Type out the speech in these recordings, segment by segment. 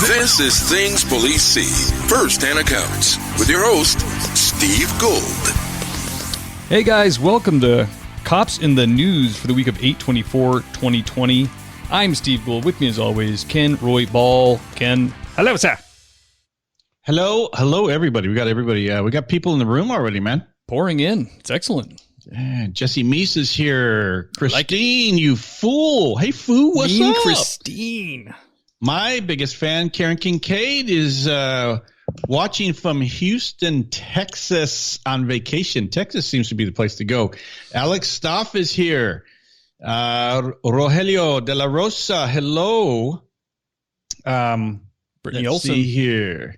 This is Things Police See, First-Hand Accounts, with your host, Steve Gould. Hey guys, welcome to Cops in the News for the week of 8/24/2020. I'm Steve Gould. With me as always, Ken Roy Ball. Ken, hello, sir. Hello, everybody. We got everybody. We got people in the room already, man. Pouring in. It's excellent. Jesse Meese is here. Christine, you fool. Hey, foo, what's up? Christine. My biggest fan, Karen Kincaid, is watching from Houston, Texas on vacation. Texas seems to be the place to go. Alex Stoff is here. Rogelio de la Rosa, hello. Brittany Olsen. See here.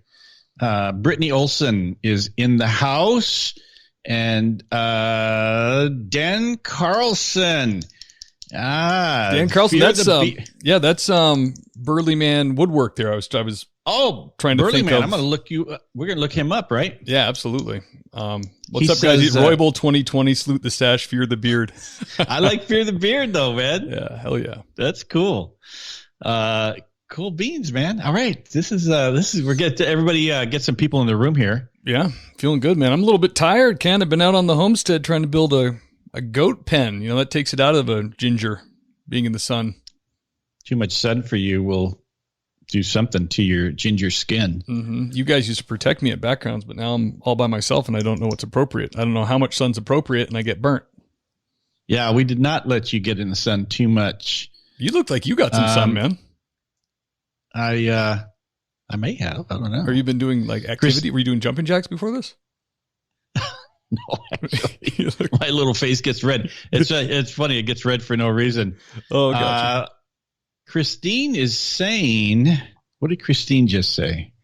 Brittany Olsen is in the house. And Dan Carlson. Dan Carlson, that's Burly Man Woodwork there. I was trying to Burly think Man. of. I'm going to look you. We're going to look him up, right? Yeah, absolutely. What's up, guys? Roybal 2020, salute the stash, fear the beard. I like fear the beard, though, man. Yeah, hell yeah. That's cool. Cool beans, man. All right, this is we're getting to everybody. Get some people in the room here. Yeah, feeling good, man. I'm a little bit tired, Ken. I've been out on the homestead trying to build a goat pen. You know, that takes it out of a ginger being in the sun. Too much sun for you will do something to your ginger skin. Mm-hmm. You guys used to protect me at backgrounds, but now I'm all by myself and I don't know what's appropriate. I don't know how much sun's appropriate and I get burnt. Yeah, we did not let you get in the sun too much. You look like you got some sun, man. I may have. I don't know. Or you been doing like activity? Were you doing jumping jacks before this? No, actually, my little face gets red. It's funny. It gets red for no reason. Oh, gotcha. Christine is saying, what did Christine just say?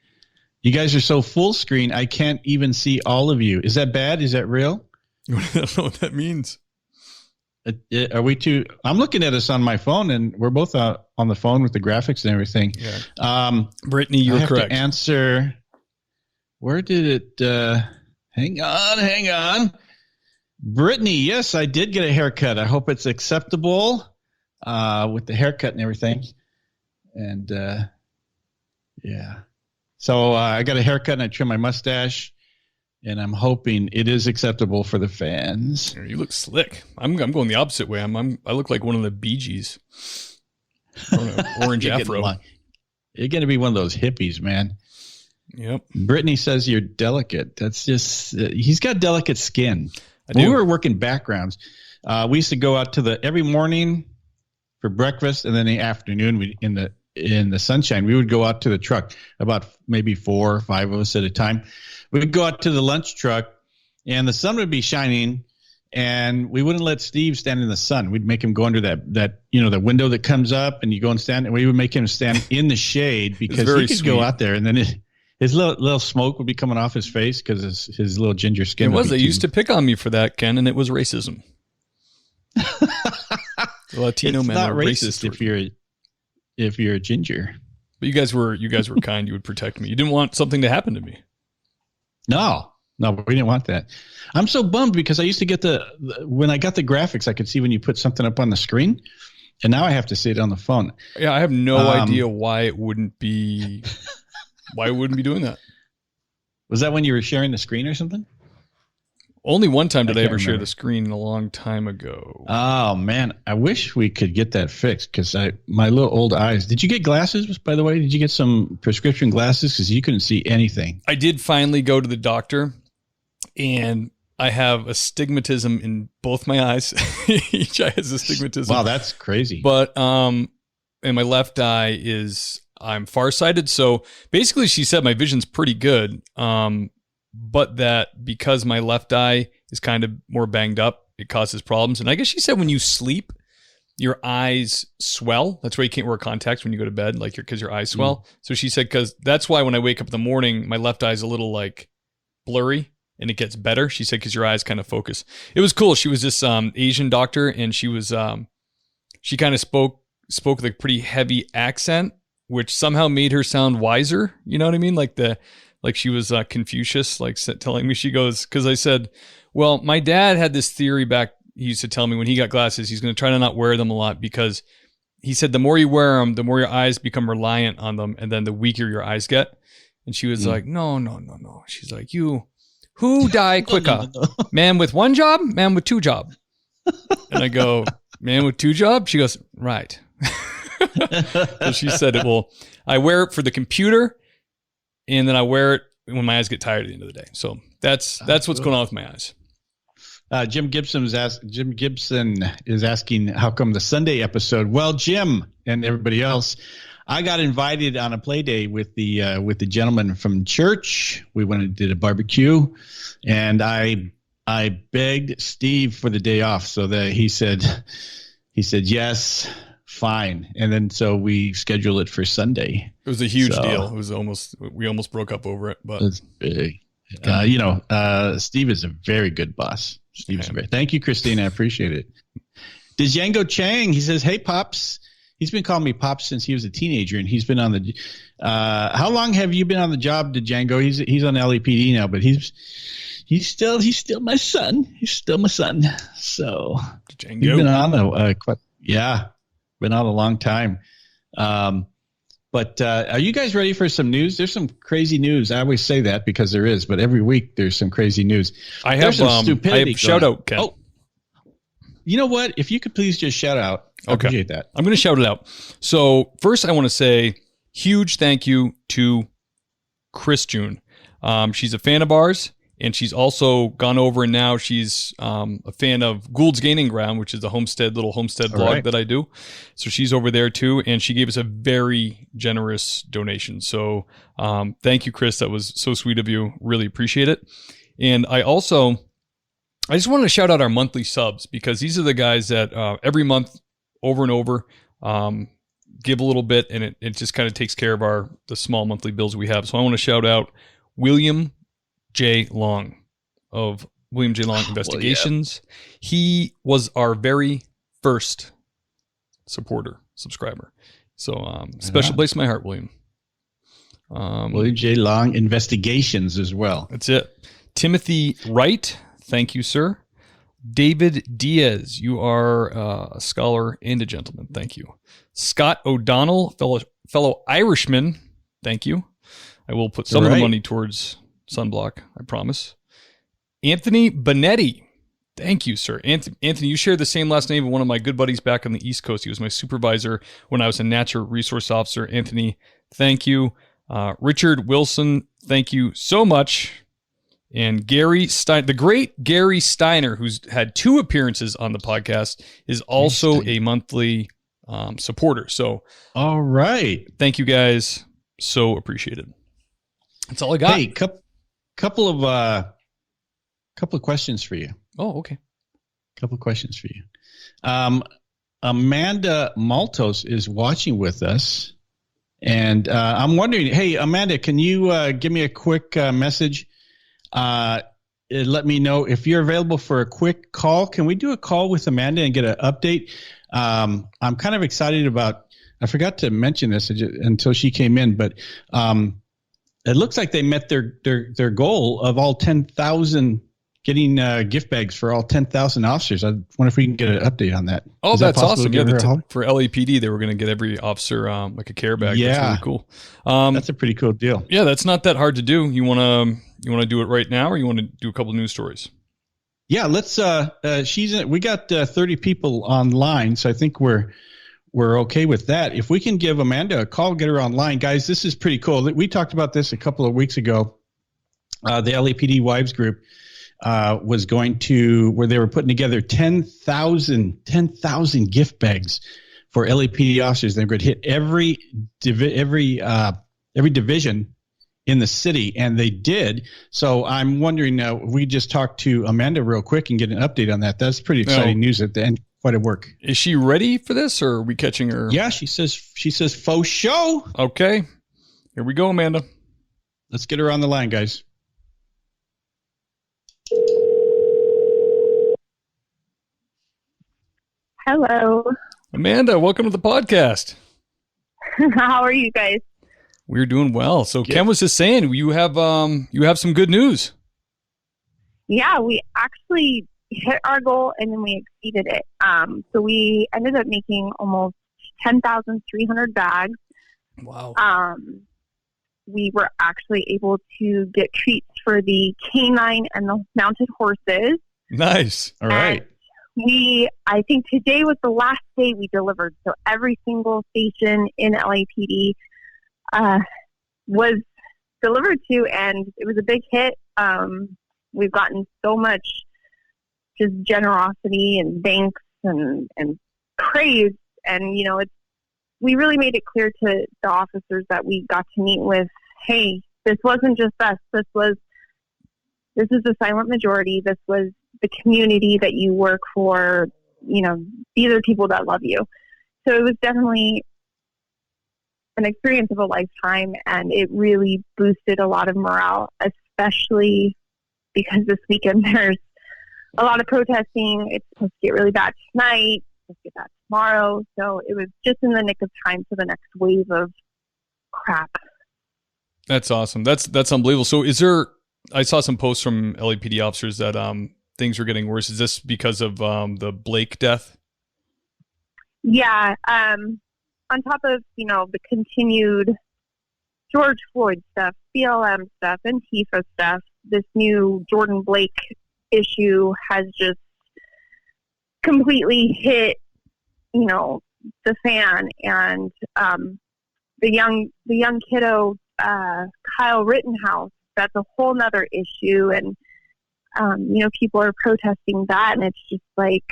You guys are so full screen, I can't even see all of you. Is that bad? Is that real? I don't know what that means. Are we too? I'm looking at us on my phone, and we're both on the phone with the graphics and everything. Yeah. Brittany, you're correct. To answer. Where did it? Hang on. Brittany, yes, I did get a haircut. I hope it's acceptable with the haircut and everything. And yeah, so I got a haircut and I trimmed my mustache. And I'm hoping it is acceptable for the fans. You look slick. I'm going the opposite way. I look like one of the Bee Gees. Orange afro. You're going to be one of those hippies, man. Yep. Brittany says you're delicate. That's just he's got delicate skin. When we were working backgrounds, we used to go out to every morning for breakfast, and then in the afternoon in the sunshine, we would go out to the truck, about maybe 4 or 5 of us at a time. We would go out to the lunch truck, and the sun would be shining, and we wouldn't let Steve stand in the sun. We'd make him go under that the window that comes up, and you go and stand, and we would make him stand in the shade because he could go out there, and then his little smoke would be coming off his face because his little ginger skin. They used to pick on me for that, Ken, and it was racism. Latino men are racist if you're a ginger. But you guys were kind. You would protect me. You didn't want something to happen to me. No, we didn't want that. I'm so bummed because I used to get when I got the graphics, I could see when you put something up on the screen, and now I have to see it on the phone. Yeah, I have no idea why it wouldn't be doing that. Was that when you were sharing the screen or something? Only one time did I ever share the screen a long time ago. Oh, man. I wish we could get that fixed because my little old eyes. Did you get glasses, by the way? Did you get some prescription glasses? Because you couldn't see anything. I did finally go to the doctor, and I have astigmatism in both my eyes. Each eye has astigmatism. Wow, that's crazy. But and my left eye I'm farsighted. So basically she said my vision's pretty good. But that because my left eye is kind of more banged up, it causes problems. And I guess she said when you sleep, your eyes swell. That's why you can't wear contacts when you go to bed, because your eyes swell. So she said, because that's why when I wake up in the morning, my left eye is a little blurry and it gets better. She said, because your eyes kind of focus. It was cool. She was this Asian doctor, and she was she kind of spoke with a pretty heavy accent, which somehow made her sound wiser. You know what I mean? Like she was Confucius, telling me, she goes, because I said, well, my dad had this theory back. He used to tell me when he got glasses, he's going to try to not wear them a lot because he said the more you wear them, the more your eyes become reliant on them, and then the weaker your eyes get. And she was like, no. She's like, who die quicker? No. Man with one job, man with two job. And I go, man with two job? She goes, right. So she said, well, I wear it for the computer, and then I wear it when my eyes get tired at the end of the day. So that's what's going on with my eyes. Jim Gibson is asking, how come the Sunday episode? Well, Jim and everybody else, I got invited on a play day with the gentleman from church. We went and did a barbecue, and I begged Steve for the day off, so that he said yes, fine, and then so we scheduled it for Sunday. It was a huge deal. It was we almost broke up over it, but it's big. Steve is a very good boss. Thank you, Christine. I appreciate it. Django Chang, he says, hey, Pops. He's been calling me Pops since he was a teenager, and he's been on the how long have you been on the job, Django? He's on LAPD now, but he's still my son. He's still my son. So Django. He's been on been on a long time. But are you guys ready for some news? There's some crazy news. I always say that because there is, but every week there's some crazy news. I have shout out, Ken. Oh, you know what? If you could please just shout out. I appreciate that. I'm going to shout it out. So first I want to say huge thank you to Chris June. She's a fan of ours, and she's also gone over, and now she's a fan of Gould's Gaining Ground, which is a little homestead blog that I do. So she's over there too, and she gave us a very generous donation. So thank you, Chris. That was so sweet of you. Really appreciate it. And I just wanted to shout out our monthly subs, because these are the guys that every month over and over give a little bit, and it just kind of takes care of the small monthly bills we have. So I want to shout out William J. Long of William J. Long Investigations. Well, yeah. He was our very first subscriber. So special place in my heart, William. William J. Long Investigations as well. That's it. Timothy Wright, thank you, sir. David Diaz, you are a scholar and a gentleman. Thank you. Scott O'Donnell, fellow Irishman. Thank you. I will put some of the money towards sunblock, I promise. Anthony Benetti. Thank you, sir. Anthony, you share the same last name of one of my good buddies back on the East Coast. He was my supervisor when I was a natural resource officer. Anthony, thank you. Richard Wilson, thank you so much. And Gary Stein, the great Gary Steiner, who's had 2 appearances on the podcast, is also a monthly supporter. So, all right. Thank you guys. So appreciated. That's all I got. Hey, couple of questions for you. Oh, okay. Couple of questions for you. Amanda Maltos is watching with us, and I'm wondering, hey, Amanda, can you give me a quick message? Let me know if you're available for a quick call. Can we do a call with Amanda and get an update? I'm kind of excited about, I forgot to mention this until she came in, but it looks like they met their goal of all 10,000, getting gift bags for all 10,000 officers. I wonder if we can get an update on that. Oh, that's awesome. Yeah, for LAPD, they were going to get every officer like a care bag. Yeah. That's really cool. That's a pretty cool deal. Yeah, that's not that hard to do. You want to do it right now, or you want to do a couple of news stories? Yeah, let's we got 30 people online, so I think we're okay with that. If we can give Amanda a call, get her online. Guys, this is pretty cool. We talked about this a couple of weeks ago. The LAPD Wives Group was going to, where they were putting together 10,000 gift bags for LAPD officers. They were going to hit every division in the city, and they did. So I'm wondering, we just talked to Amanda real quick and get an update on that. That's pretty exciting news at the end. Quite a work. Is she ready for this, or are we catching her? Yeah, she says faux show. Okay, here we go, Amanda. Let's get her on the line, guys. Hello, Amanda. Welcome to the podcast. How are you guys? We're doing well. So Ken was just saying you have some good news. Yeah, we actually hit our goal and then we exceeded it. So we ended up making almost 10,300 bags. Wow. We were actually able to get treats for the canine and the mounted horses. Nice. All right. I think today was the last day we delivered. So every single station in LAPD was delivered to, and it was a big hit. We've gotten so much just generosity and thanks and praise. And, we really made it clear to the officers that we got to meet with, hey, this wasn't just us. This is the silent majority. This was the community that you work for. These are people that love you. So it was definitely an experience of a lifetime, and it really boosted a lot of morale, especially because this weekend there's a lot of protesting. It's supposed to get really bad tonight. Let's get that tomorrow. So it was just in the nick of time for the next wave of crap. That's awesome. That's unbelievable. So I saw some posts from LAPD officers that things are getting worse. Is this because of the Blake death? Yeah. On top of, the continued George Floyd stuff, BLM stuff, and Antifa stuff, this new Jordan Blake issue has just completely hit, the fan. And the young kiddo, Kyle Rittenhouse, that's a whole nother issue. And, people are protesting that, and it's just like,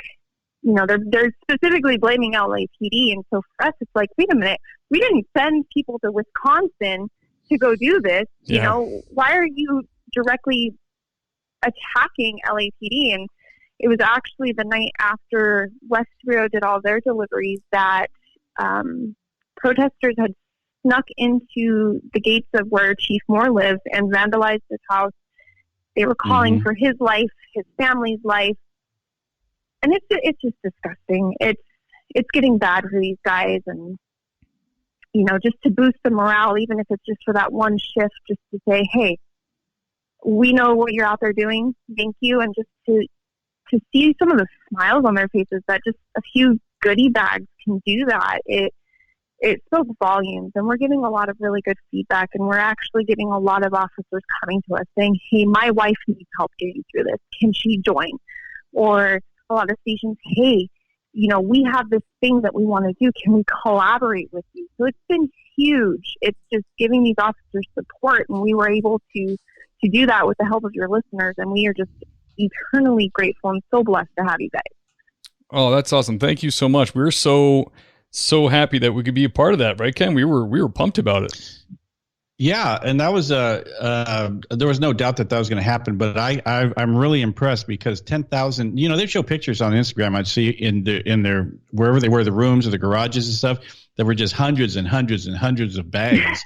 they're specifically blaming LAPD. And so for us, it's like, wait a minute, we didn't send people to Wisconsin to go do this. Yeah. Why are you directly attacking LAPD? And it was actually the night after West Bureau did all their deliveries that protesters had snuck into the gates of where Chief Moore lives and vandalized his house. They were calling for his life, his family's life. And it's just disgusting. It's getting bad for these guys. And, just to boost the morale, even if it's just for that one shift, just to say, hey, we know what you're out there doing. Thank you. And just to see some of the smiles on their faces, that just a few goodie bags can do that. It spoke volumes, and we're getting a lot of really good feedback, and we're actually getting a lot of officers coming to us saying, hey, my wife needs help getting through this. Can she join? Or a lot of stations, hey, we have this thing that we want to do. Can we collaborate with you? So it's been huge. It's just giving these officers support, and we were able to do that with the help of your listeners, and we are just eternally grateful and so blessed to have you guys. Oh, that's awesome. Thank you so much. We're so happy that we could be a part of that, right, Ken? We were pumped about it. Yeah, and that was there was no doubt that was going to happen, but I'm really impressed because 10,000. They show pictures on Instagram. I'd see in their wherever they were, the rooms or the garages and stuff. There were just hundreds and hundreds and hundreds of bags,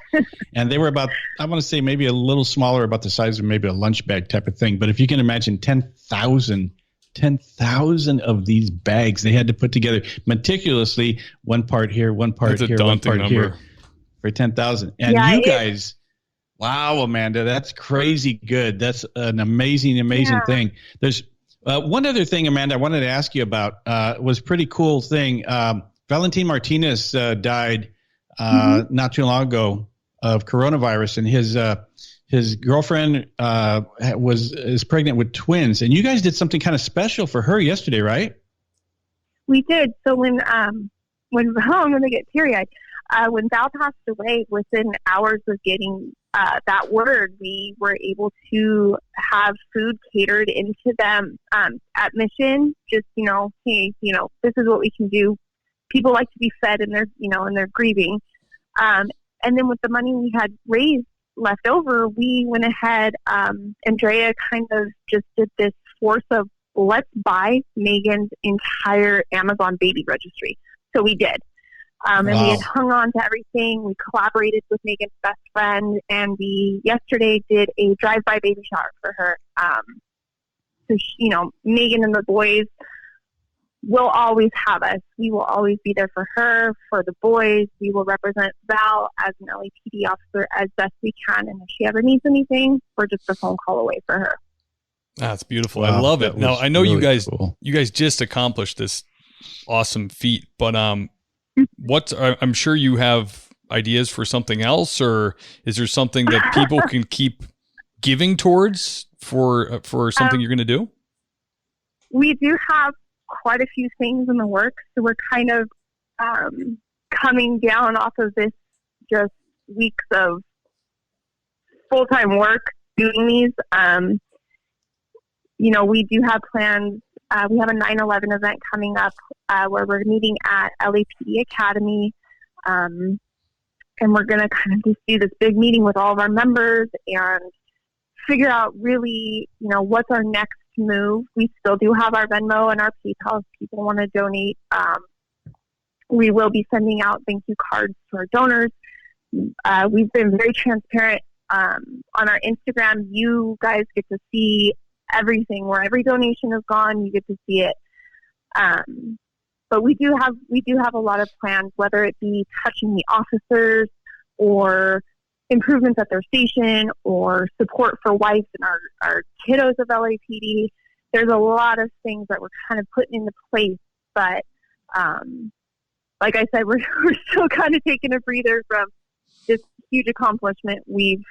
and they were about, I want to say maybe a little smaller, about the size of maybe a lunch bag type of thing. But if you can imagine 10,000 of these bags they had to put together meticulously, one part here, one part here, one part here, for 10,000. And yeah, you guys, wow, Amanda, that's crazy good. That's an amazing thing. There's one other thing, Amanda, I wanted to ask you about. Was a pretty cool thing. Valentin Martinez died not too long ago of coronavirus, and his girlfriend is pregnant with twins, and you guys did something kind of special for her yesterday, right? We did. So when I'm going to get teary-eyed. When Val passed away, within hours of getting that word, we were able to have food catered into them at Mission. Just, hey, this is what we can do. People like to be fed, and they're grieving. And then with the money we had raised left over, we went ahead. Andrea kind of just did this force of, let's buy Megan's entire Amazon baby registry. So we did. And we had hung on to everything. We collaborated with Megan's best friend, and we yesterday did a drive-by baby shower for her. So, Megan and the boys will always have us. We will always be there for her, for the boys. We will represent Val as an LAPD officer as best we can. And if she ever needs anything, we're just a phone call away for her. That's beautiful. Wow, I love it. Now, I know really you guys cool. just accomplished this awesome feat, but I'm sure you have ideas for something else, or is there something that people can keep giving towards for something you're going to do? We do have quite a few things in the works, so we're kind of coming down off of this just weeks of full-time work doing these. We do have plans. We have a 9/11 event coming up where we're meeting at LAPD Academy, and we're going to kind of just do this big meeting with all of our members and figure out really, what's our next move. We still do have our Venmo and our PayPal if people want to donate. We will be sending out thank you cards to our donors. We've been very transparent on our Instagram. You guys get to see everything, where every donation has gone. You get to see it. But we do have a lot of plans, whether it be touching the officers or improvements at their station or support for wives and our kiddos of LAPD. There's a lot of things that we're kind of putting into place, but like I said, we're still kind of taking a breather from this huge accomplishment we've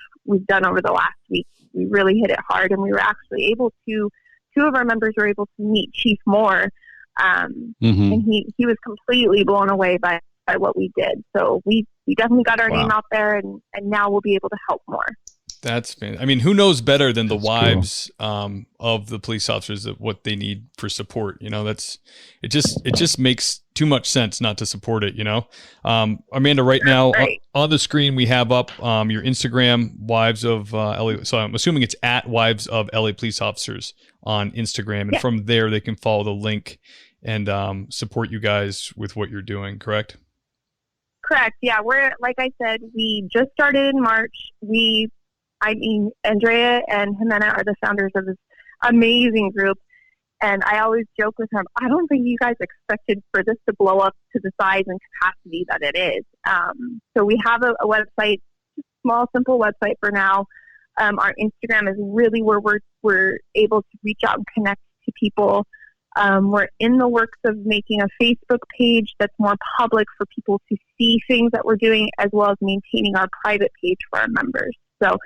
done over the last week. We really hit it hard, and we were actually able to. Two of our members were able to meet Chief Moore, and he was completely blown away by what we did. So we definitely got our name out there, and now we'll be able to help more. That's fantastic. I mean, who knows better than the wives of the police officers of what they need for support? It just makes too much sense not to support it. Amanda, right now on the screen we have up your Instagram, Wives of LA. So I'm assuming it's at Wives of LA Police Officers on Instagram, and from there they can follow the link and support you guys with what you're doing. Correct? Correct. Yeah, we're, like I said, we just started in March. Andrea and Jimena are the founders of this amazing group. And I always joke with them, I don't think you guys expected for this to blow up to the size and capacity that it is. So we have a website, small, simple website for now. Our Instagram is really where we're able to reach out and connect to people. We're in the works of making a Facebook page that's more public for people to see things that we're doing, as well as maintaining our private page for our members. So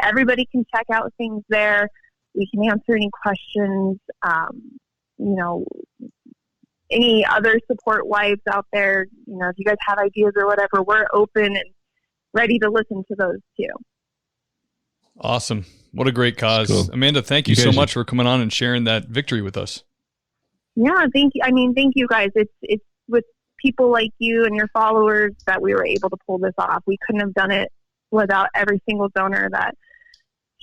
everybody can check out things there. We can answer any questions, any other support wives out there. If you guys have ideas or whatever, we're open and ready to listen to those too. Awesome. What a great cause. Cool. Amanda, thank you so much for coming on and sharing that victory with us. Yeah, thank you. Thank you guys. It's with people like you and your followers that we were able to pull this off. We couldn't have done it without every single donor that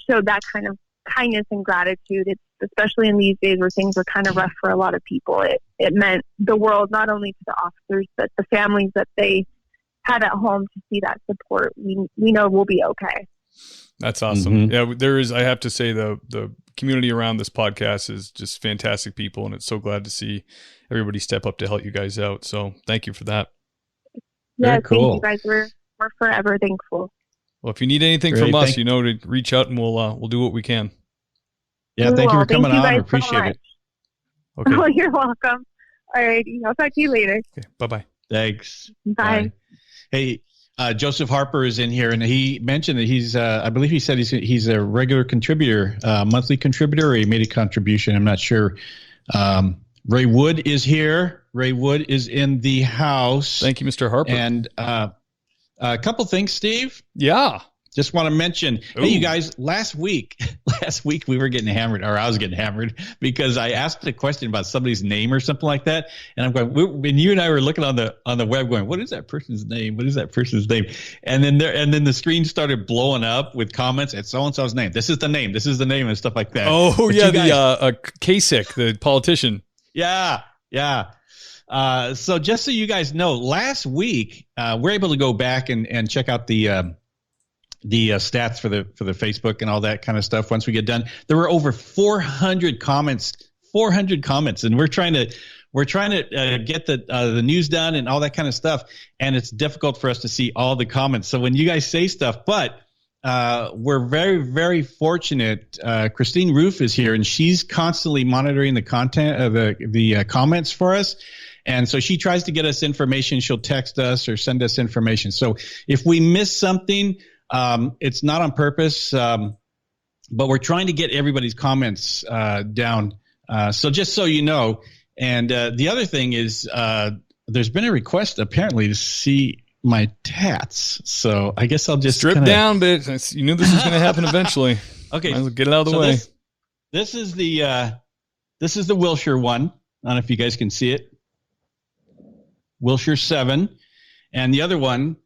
showed that kind of kindness and gratitude. It's especially in these days where things are kind of rough for a lot of people. It meant the world, not only to the officers, but the families that they had at home to see that support. We know we'll be okay. That's awesome. Yeah, there is, I have to say, the community around this podcast is just fantastic people, and it's so glad to see everybody step up to help you guys out. So thank you for that. Yeah, cool. Thank you guys. We're forever thankful. Well, if you need anything from us, to reach out and we'll do what we can. Yeah, thank you for coming on. I appreciate it. Okay. Oh, you're welcome. All right. I'll talk to you later. Okay. Bye-bye. Thanks. Bye. Hey, Joseph Harper is in here, and he mentioned that he's, I believe he said he's a regular contributor, monthly contributor, or he made a contribution. I'm not sure. Ray Wood is here. Ray Wood is in the house. Thank you, Mr. Harper. And a couple things, Steve. Yeah. Just want to mention, hey, you guys, last week we were getting hammered, or I was getting hammered, because I asked a question about somebody's name or something like that. And I'm going, and you and I were looking on the web going, what is that person's name? What is that person's name? And then the screen started blowing up with comments at so-and-so's name. This is the name. This is the name, and stuff like that. Oh, but yeah. The Kasich, the politician. Yeah. So just so you guys know, last week, we're able to go back and check out the stats for the Facebook and all that kind of stuff. Once we get done, there were over 400 comments, and we're trying to get the news done and all that kind of stuff. And it's difficult for us to see all the comments. So when you guys say stuff, but we're very, very fortunate. Christine Roof is here, and she's constantly monitoring the content of the comments for us. And so she tries to get us information. She'll text us or send us information. So if we miss something, it's not on purpose, but we're trying to get everybody's comments down. So just so you know. And the other thing is there's been a request apparently to see my tats. So I guess I'll just strip down, but you knew this was going to happen eventually. Okay. Might as well get it out of the way. This is the Wilshire one. I don't know if you guys can see it. Wilshire 7. And the other one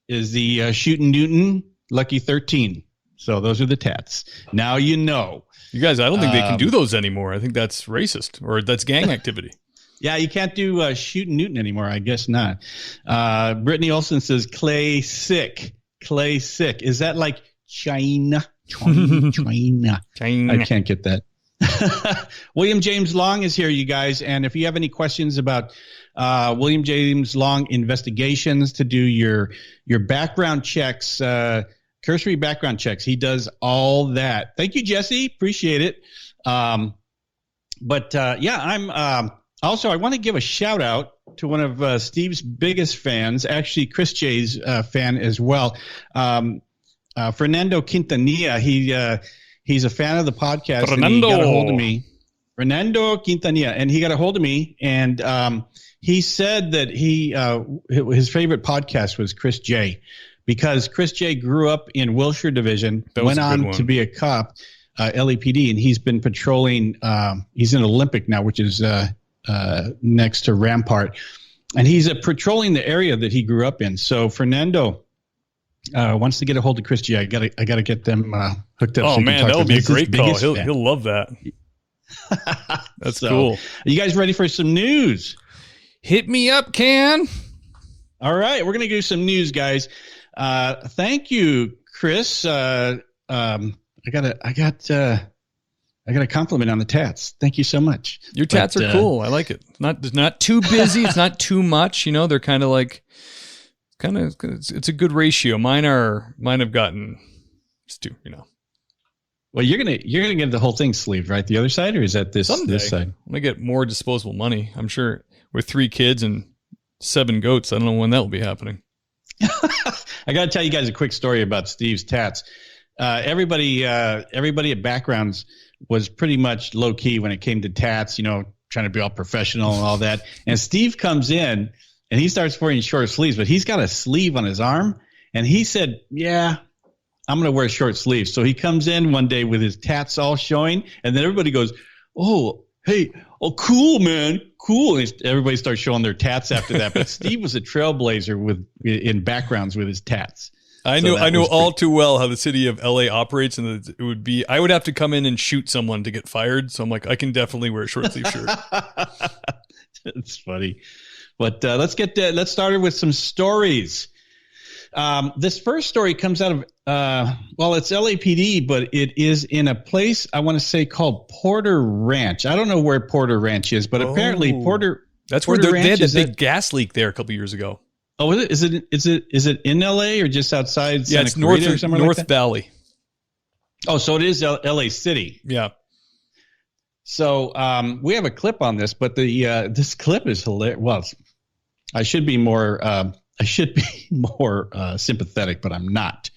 is the Shootin' Newton Lucky 13. So those are the tats. Now you know. You guys, I don't think they can do those anymore. I think that's racist or that's gang activity. Yeah, you can't do Shootin' Newton anymore. I guess not. Brittany Olson says clay sick. Clay sick. Is that like China? China. I can't get that. William James Long is here, you guys. And if you have any questions about William James Long investigations to do your background checks, cursory background checks, he does all that. Thank you, Jesse. Appreciate it. I'm also, I want to give a shout out to one of Steve's biggest fans, actually Chris J's fan as well. Fernando Quintanilla. He's a fan of the podcast. And he got a hold of me. Fernando Quintanilla, and he got a hold of me, and he said that his favorite podcast was Chris J, because Chris J grew up in Wilshire Division, went on to be a cop, LAPD, and he's been patrolling. He's in Olympic now, which is next to Rampart, and he's patrolling the area that he grew up in. So Fernando wants to get a hold of Chris J. I gotta get them hooked up. Oh man, that would be a great call. He'll love that. That's cool. Are you guys ready for some news? Hit me up, Can. All right, we're gonna do some news, guys. Thank you, Chris. I got a compliment on the tats. Thank you so much. Your tats are cool. I like it. It's not too busy. It's not too much. You know, they're kind of like, it's a good ratio. Mine have gotten, Well, you're gonna get the whole thing sleeved, right? The other side, or is that this side? I'm gonna get more disposable money. I'm sure with 3 kids and 7 goats. I don't know when that will be happening. I got to tell you guys a quick story about Steve's tats. Everybody at Backgrounds was pretty much low key when it came to tats, trying to be all professional and all that. And Steve comes in and he starts wearing short sleeves, but he's got a sleeve on his arm. And he said, yeah, I'm going to wear short sleeves. So he comes in one day with his tats all showing, and then everybody goes, oh, hey, oh, cool, man, cool. And everybody starts showing their ts after that. But Steve was a trailblazer in Backgrounds with his tats. I know all too well how the city of LA operates, and it would be, I would have to come in and shoot someone to get fired. So I'm like, I can definitely wear a short sleeve shirt. It's funny. But let's start with some stories. This first story comes out of, it's LAPD, but it is in a place I want to say called Porter Ranch. I don't know where Porter Ranch is, but apparently Porter. That's where they had that big gas leak there a couple years ago. Oh, is it in LA or just outside? Yeah, it's North Valley. Oh, so it is LA City. Yeah. So we have a clip on this, but this clip is hilarious. Well, I should be more sympathetic, but I'm not.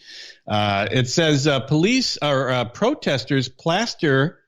It says police or protesters plaster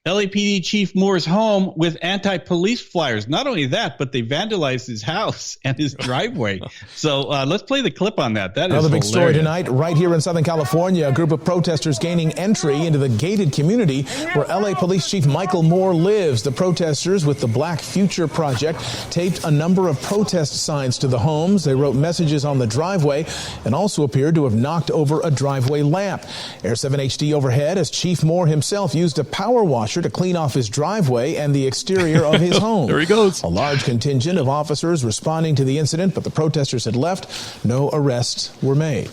LAPD Chief Moore's home with anti-police flyers. Not only that, but they vandalized his house and his driveway. So let's play the clip on that. That is another big hilarious. story tonight, right here in Southern California. A group of protesters gaining entry into the gated community where LA Police Chief Michael Moore lives. The protesters with the Black Future Project taped a number of protest signs to the homes. They wrote messages on the driveway and also appeared to have knocked over a driveway lamp. Air 7 HD overhead as Chief Moore himself used a power washer to clean off his driveway and the exterior of his home. There he goes. A large contingent of officers responding to the incident, but the protesters had left. No arrests were made.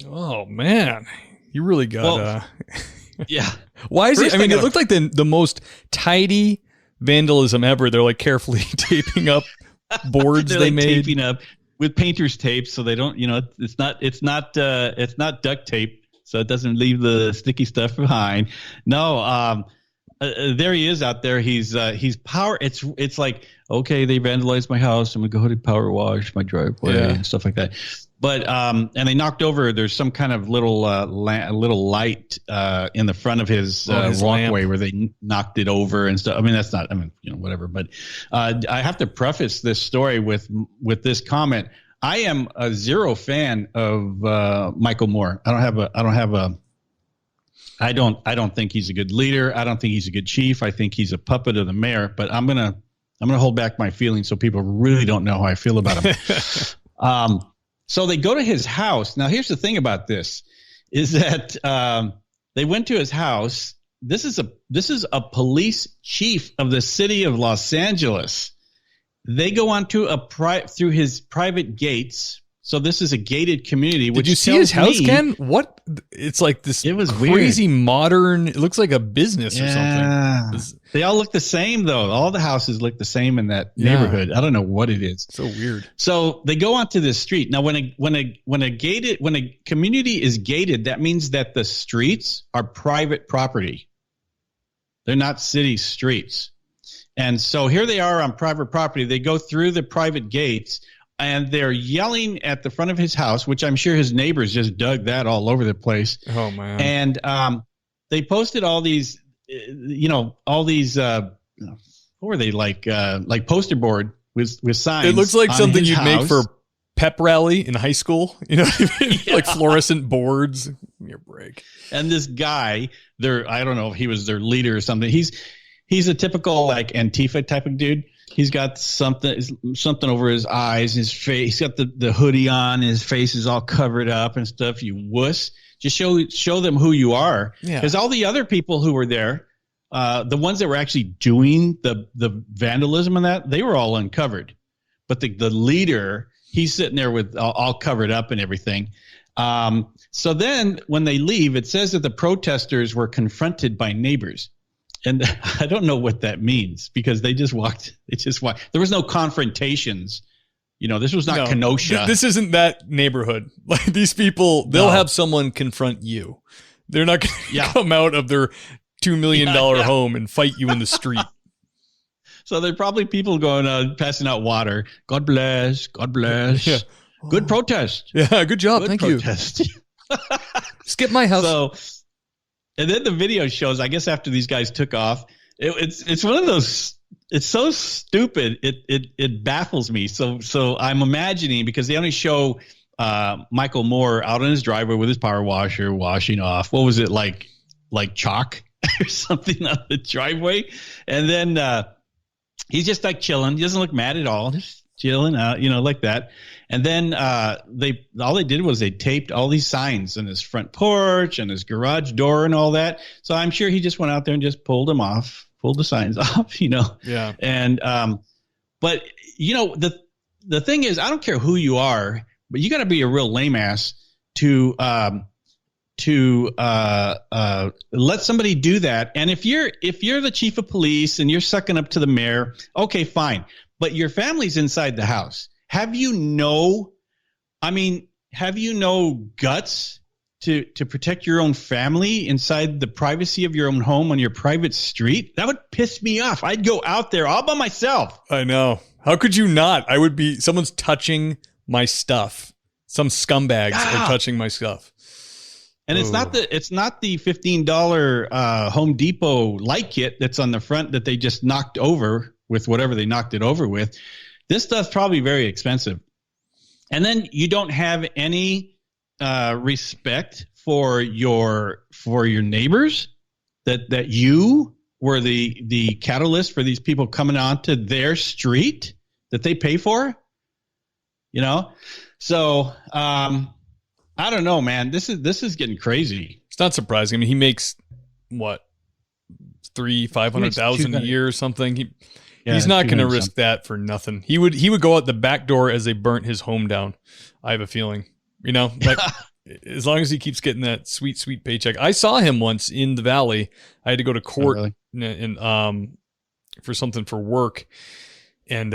Oh, man. You really got... yeah. Why is it? I mean, it looked like the most tidy vandalism ever. They're like carefully taping up boards they made. Taping up with painter's tape so they don't, it's not duct tape. So it doesn't leave the sticky stuff behind. No, there he is out there. He's power. It's like, okay, they vandalized my house. I'm gonna go to power wash my driveway and stuff like that. But and they knocked over. There's some kind of little light in the front of his walkway lamp, where they knocked it over and stuff. I mean, that's not. I mean, whatever. But I have to preface this story with this comment. I am a zero fan of Michael Moore. I don't think he's a good leader. I don't think he's a good chief. I think he's a puppet of the mayor. But I'm gonna hold back my feelings so people really don't know how I feel about him. So they go to his house. Now, here's the thing about this is that they went to his house. This is a police chief of the city of Los Angeles. They go onto through his private gates. So this is a gated community. Did you see his house, Ken? What? It's like this. It was crazy weird. Modern. It looks like a business or something. They all look the same, though. All the houses look the same in that neighborhood. I don't know what it is. So weird. So they go onto this street. Now, when a community is gated, that means that the streets are private property. They're not city streets. And so here they are on private property. They go through the private gates. And they're yelling at the front of his house, which I'm sure his neighbors just dug that all over the place. Oh, man. And they posted all these, what were they, like poster board with signs. It looks like something you'd make for pep rally in high school. You know what I mean? Yeah. Like fluorescent boards. Give me a break. And this guy, I don't know if he was their leader or something. He's a typical like Antifa type of dude. He's got something over his eyes, his face. He's got the hoodie on. His face is all covered up and stuff. You wuss. Just show them who you are. Because all the other people who were there, the ones that were actually doing the vandalism and that, they were all uncovered. But the leader, he's sitting there with all covered up and everything. So then when they leave, it says that the protesters were confronted by neighbors. And I don't know what that means because they just walked. There was no confrontations. This was not Kenosha. This isn't that neighborhood. Like these people, they'll have someone confront you. They're not going to come out of their $2 million home and fight you in the street. So there are probably people going passing out water. God bless. God bless. Yeah. Good protest. Yeah, good job. Thank you. Skip my house. And then the video shows, I guess after these guys took off, it's one of those. It's so stupid. It baffles me. So I'm imagining because they only show Michael Moore out on his driveway with his power washer washing off. What was it like chalk or something on the driveway? And then he's just like chilling. He doesn't look mad at all. Just chilling out, like that. And then all they did was they taped all these signs on his front porch and his garage door and all that. So I'm sure he just went out there and just pulled the signs off, Yeah. And but the thing is, I don't care who you are, but you got to be a real lame ass to let somebody do that. And if you're the chief of police and you're sucking up to the mayor, okay, fine. But your family's inside the house. Have you no guts to protect your own family inside the privacy of your own home on your private street? That would piss me off. I'd go out there all by myself. I know. How could you not? Someone's touching my stuff. Some scumbags are touching my stuff. And it's not the $15 Home Depot light kit that's on the front that they just knocked over with whatever they knocked it over with. This stuff's probably very expensive. And then you don't have any respect for your neighbors, that you were the catalyst for these people coming onto their street that they pay for. So I don't know, man. This is getting crazy. It's not surprising. I mean, he makes what, $500,000 a year or something. He's not going to risk that for nothing. He would go out the back door as they burnt his home down. I have a feeling, like, as long as he keeps getting that sweet, sweet paycheck. I saw him once in the Valley. I had to go to court for something for work. And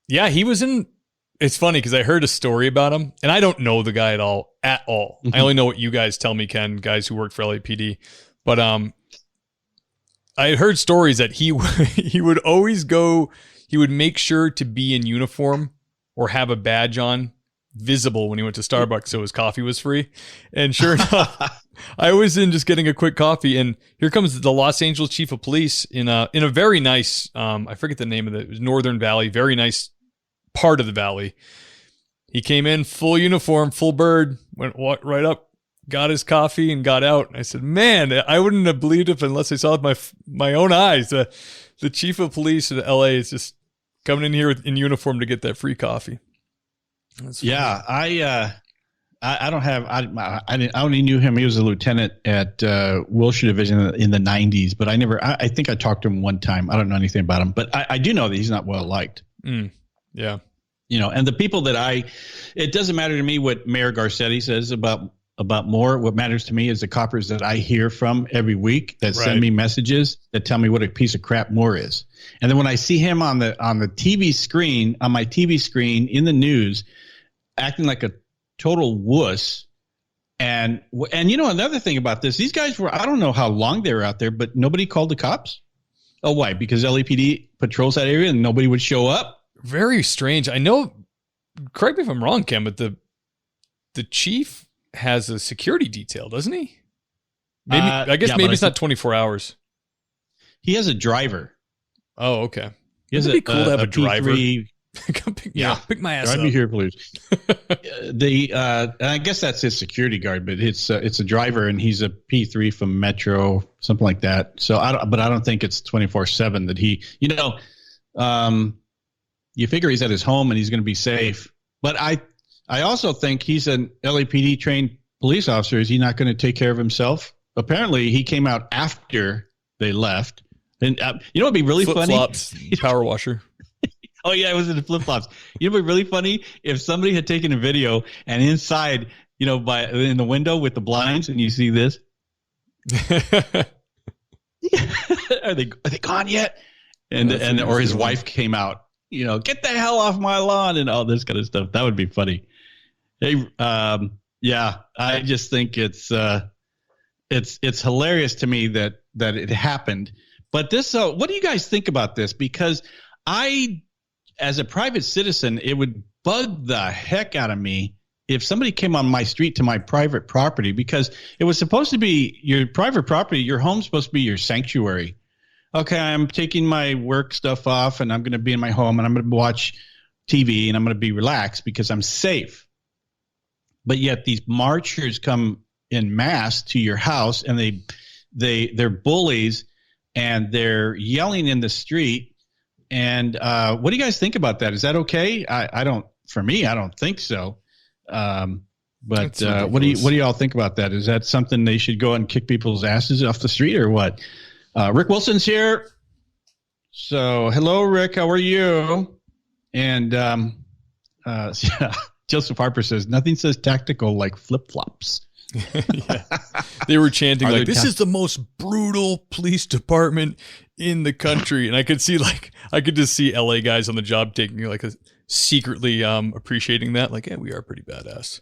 he was in. It's funny because I heard a story about him and I don't know the guy at all. Mm-hmm. I only know what you guys tell me, Ken, guys who work for LAPD. But I had heard stories that he would always go. He would make sure to be in uniform or have a badge on, visible when he went to Starbucks, so his coffee was free. And sure enough, I was in just getting a quick coffee, and here comes the Los Angeles Chief of Police in a very nice, I forget the name of it. It was Northern Valley, very nice part of the valley. He came in full uniform, full bird, walked right up, got his coffee, and got out. I said, "Man, I wouldn't have believed it unless I saw it with my own eyes." The Chief of Police in LA is just coming in here in uniform to get that free coffee. Yeah, I don't have I only knew him. He was a lieutenant at Wilshire Division in the 90s, but I think I talked to him one time. I don't know anything about him, but I do know that he's not well liked. Yeah. And the people that it doesn't matter to me what Mayor Garcetti says about Moore. What matters to me is the coppers that I hear from every week that send me messages that tell me what a piece of crap Moore is. And then when I see him on the TV screen, on my TV screen in the news, acting like a total wuss. And another thing about this, these guys I don't know how long they were out there, but nobody called the cops. Oh, why? Because LAPD patrols that area and nobody would show up? Very strange. I know, correct me if I'm wrong, Ken, but the chief has a security detail, doesn't he? Maybe maybe it's not 24 hours. He has a driver. Oh, okay. It'd be cool to have a driver. Come pick my ass drive up. me here, please. And I guess that's his security guard, but it's a driver, and he's a P3 from Metro, something like that. So I don't think it's 24/7 that he. You figure he's at his home and he's going to be safe. But I also think he's an LAPD trained police officer. Is he not going to take care of himself? Apparently, he came out after they left. And it'd be really funny. Flip-flops, power washer. Oh, yeah, it was in the flip-flops. It'd be really funny if somebody had taken a video and inside, in the window with the blinds, and you see this. Are they gone yet? Or his wife came out. Get the hell off my lawn and all this kind of stuff. That would be funny. Hey, I just think it's hilarious to me that it happened. But this, what do you guys think about this? Because as a private citizen, it would bug the heck out of me if somebody came on my street to my private property, because it was supposed to be your private property. Your home's supposed to be your sanctuary. Okay, I'm taking my work stuff off and I'm going to be in my home and I'm going to watch TV and I'm going to be relaxed because I'm safe. But yet these marchers come in mass to your house and they're bullies and they're yelling in the street. And what do you guys think about that? Is that okay? I don't think so. But what do y'all think about that? Is that something they should go and kick people's asses off the street or what? Rick Wilson's here. So, hello, Rick. How are you? And Joseph Harper says, nothing says tactical like flip-flops. Yeah. They were chanting this is the most brutal police department in the country. And I could just see LA guys on the job taking secretly appreciating that. We are pretty badass.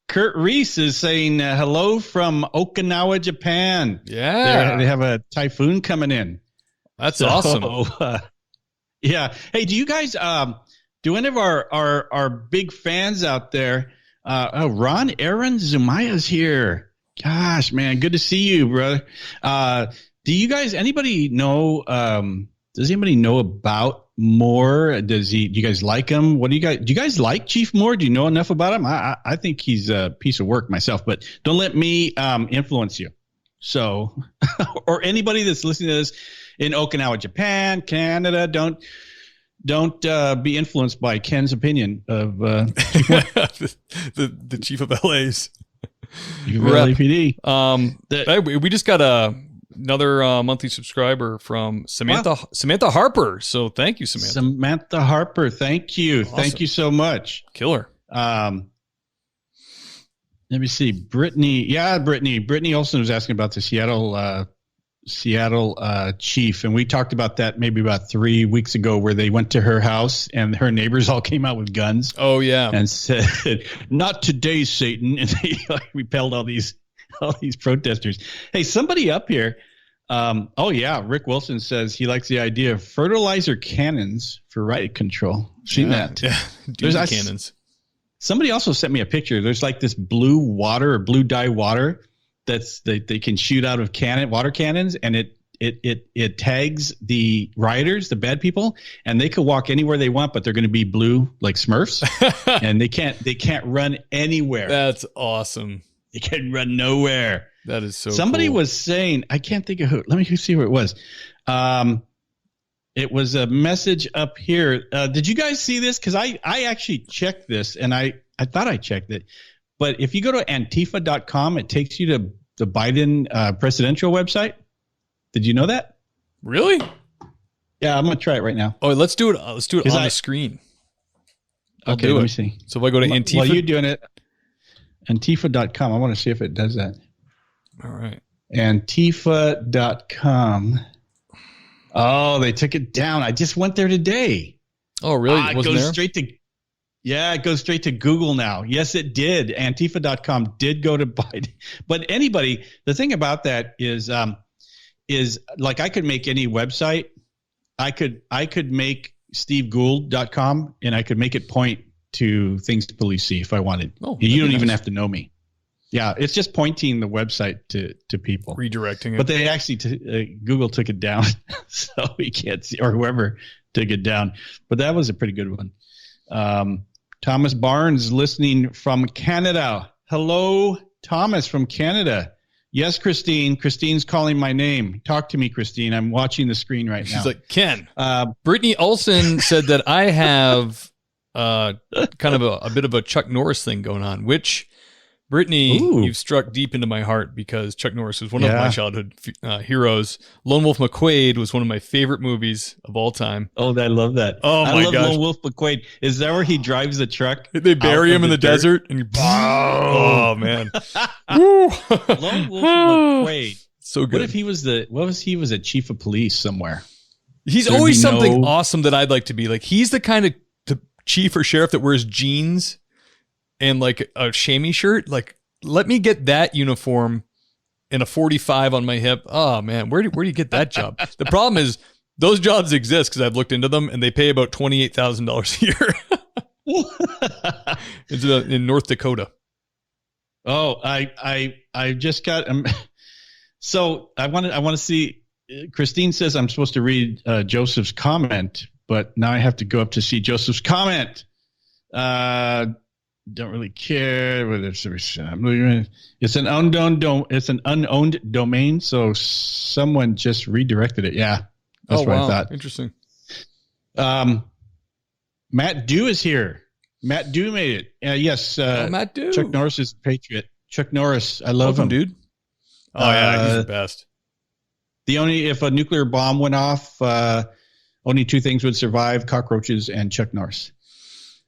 Kurt Reese is saying hello from Okinawa, Japan. Yeah. They have a typhoon coming in. That's awesome. Yeah. Hey, do you guys, do any of our big fans out there, Ron Aaron Zumaya's here. Gosh, man, good to see you, brother. Do you guys, anybody know, does anybody know about Moore? Do you guys like him? Do you guys like Chief Moore? Do you know enough about him? I think he's a piece of work myself, but don't let me influence you. So, or anybody that's listening to this in Okinawa, Japan, Canada, don't be influenced by Ken's opinion of Chief Moore. the chief of LA's. LAPD. We just got another monthly subscriber from Samantha Harper. So thank you, Samantha. Samantha Harper, thank you. Awesome. Thank you so much. Killer. Let me see. Brittany. Yeah, Brittany Olsen was asking about the Seattle chief, and we talked about that maybe about 3 weeks ago, where they went to her house and her neighbors all came out with guns. Oh yeah, and said, "Not today, Satan!" And they repelled all these all these protesters. Hey, somebody up here. Oh yeah, Rick Wilson says he likes the idea of fertilizer cannons for riot control. Seen that? Yeah, doozy cannons. Somebody also sent me a picture. There's like this blue water or blue dye water they can shoot out of water cannons, and it tags the rioters, the bad people, and they could walk anywhere they want, but they're going to be blue like Smurfs, and they can't run anywhere. That's awesome. They can run nowhere. That is so Somebody cool. was saying, I can't think of who. Let me see who it was. It was a message up here. Did you guys see this? Because I actually checked this, and I thought I checked it. But if you go to Antifa.com, it takes you to the Biden presidential website. Did you know that? Really? Yeah, I'm going to try it right now. Oh, let's do it. Let's do it on the screen. Okay, let me see. So if I go to Antifa. While you're doing it, Antifa.com. I want to see if it does that. All right. Antifa.com. Oh, they took it down. I just went there today. Oh, really? It goes straight to it goes straight to Google now. Yes, it did. Antifa.com did go to Biden. But anybody, the thing about that is like I could make any website. I could make stevegould.com and I could make it point to things the police see if I wanted. Oh, you don't even have to know me. Yeah, it's just pointing the website to people. Redirecting it. But they actually, Google took it down, so we can't see, or whoever took it down. But that was a pretty good one. Thomas Barnes listening from Canada. Hello, Thomas from Canada. Yes, Christine. Christine's calling my name. Talk to me, Christine. I'm watching the screen right now. She's like, Ken. Brittany Olson said that I have kind of a bit of a Chuck Norris thing going on, which... Brittany, you've struck deep into my heart because Chuck Norris was one of my childhood heroes. Lone Wolf McQuade was one of my favorite movies of all time. Oh, I love that. Oh, my gosh. Lone Wolf McQuade. Is that where he drives the truck? They bury him in the desert. And oh, man. Lone Wolf McQuade. So good. What if he was a chief of police somewhere? He's always something awesome that I'd like to be. Like, he's the kind of chief or sheriff that wears jeans and like a chamois shirt. Like, let me get that uniform and a 45 on my hip. Oh man, where do you get that job? The problem is those jobs exist because I've looked into them and they pay about $28,000 a year. It's in North Dakota. Oh, I just got so I want to see. Christine says I'm supposed to read Joseph's comment, but now I have to go up to see Joseph's comment. Don't really care whether it's an unowned domain, so someone just redirected it. Yeah, that's what I thought. Interesting. Matt Dew is here. Matt Dew made it. Yes, Matt Dew. Chuck Norris is a patriot. Chuck Norris, I love him, dude. Oh yeah, he's the best. If a nuclear bomb went off, only two things would survive: cockroaches and Chuck Norris.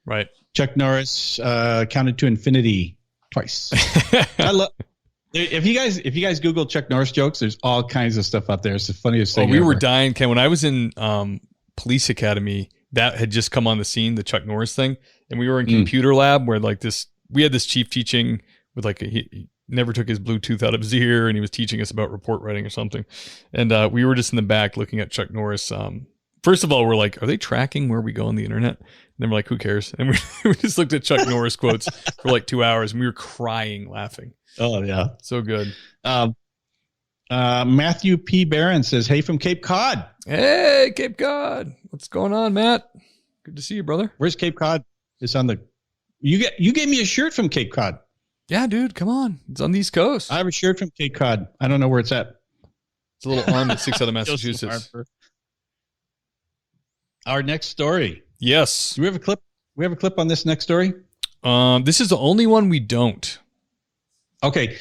Right. Chuck Norris counted to infinity twice. I love. If you guys Google Chuck Norris jokes, there's all kinds of stuff out there. It's the funniest thing. We ever. were dying, Ken. When I was in police academy, that had just come on the scene, the Chuck Norris thing, and we were in computer lab where we had this chief teaching with he never took his Bluetooth out of his ear, and he was teaching us about report writing or something, and we were just in the back looking at Chuck Norris. First of all, we're like, are they tracking where we go on the internet? And then we're like, who cares? And we just looked at Chuck Norris quotes for like 2 hours, and we were crying laughing. Oh, yeah. So good. Matthew P. Barron says, hey, from Cape Cod. Hey, Cape Cod. What's going on, Matt? Good to see you, brother. Where's Cape Cod? It's on the... You gave me a shirt from Cape Cod. Yeah, dude, come on. It's on the East Coast. I have a shirt from Cape Cod. I don't know where it's at. It's a little arm that sticks out of Massachusetts. Our next story. Yes. Do we have a clip? We have a clip on this next story? This is the only one we don't. Okay.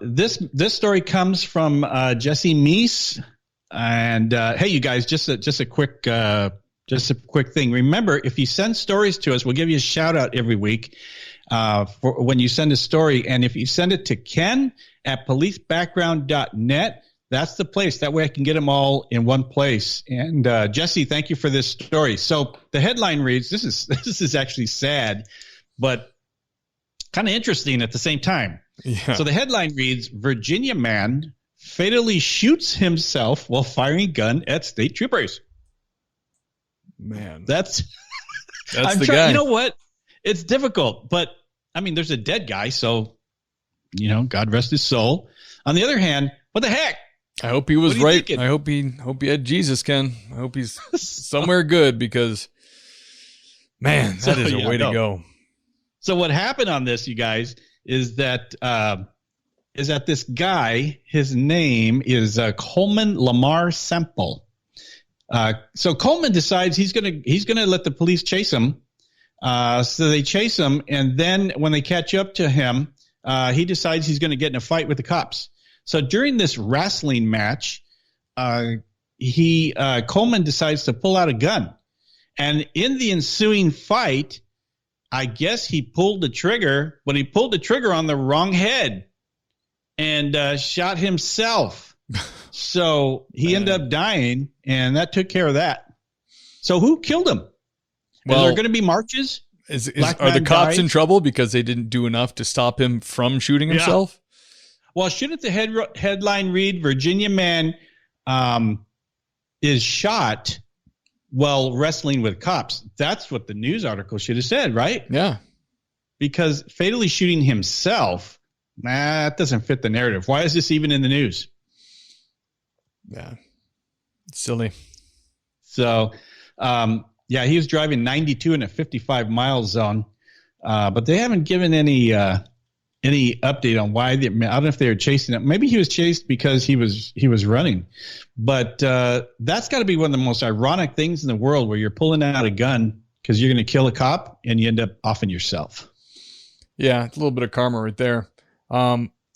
This story comes from Jesse Meese. And hey, you guys, just a quick thing. Remember, if you send stories to us, we'll give you a shout out every week for when you send a story. And if you send it to Ken at policebackground.net, that's the place. That way I can get them all in one place. And Jesse, thank you for this story. So the headline reads, this is actually sad, but kind of interesting at the same time. Yeah. So the headline reads, Virginia man fatally shoots himself while firing gun at state troopers. Man. That's the guy. You know what? It's difficult, but I mean, there's a dead guy, so, God rest his soul. On the other hand, what the heck? I hope he was right. Thinking? I hope he had Jesus, Ken. I hope he's somewhere good because, man, that is a way to go. So what happened on this, you guys, is that this guy, his name is Coleman Lamar Semple. So Coleman decides he's gonna let the police chase him. So they chase him, and then when they catch up to him, he decides he's going to get in a fight with the cops. So during this wrestling match, Coleman decides to pull out a gun, and in the ensuing fight, I guess he pulled the trigger, but he pulled the trigger on the wrong head and shot himself. So he ended up dying, and that took care of that. So who killed him? Well, are there going to be marches? Are the cops in trouble because they didn't do enough to stop him from shooting himself? Well, shouldn't the headline read, Virginia man is shot while wrestling with cops? That's what the news article should have said, right? Yeah. Because fatally shooting himself, that doesn't fit the narrative. Why is this even in the news? Yeah. It's silly. So, he was driving 92 in a 55-mile zone, but they haven't given any update on why. I don't know if they were chasing him. Maybe he was chased because he was running. But that's got to be one of the most ironic things in the world, where you're pulling out a gun because you're going to kill a cop and you end up offing yourself. Yeah, it's a little bit of karma right there.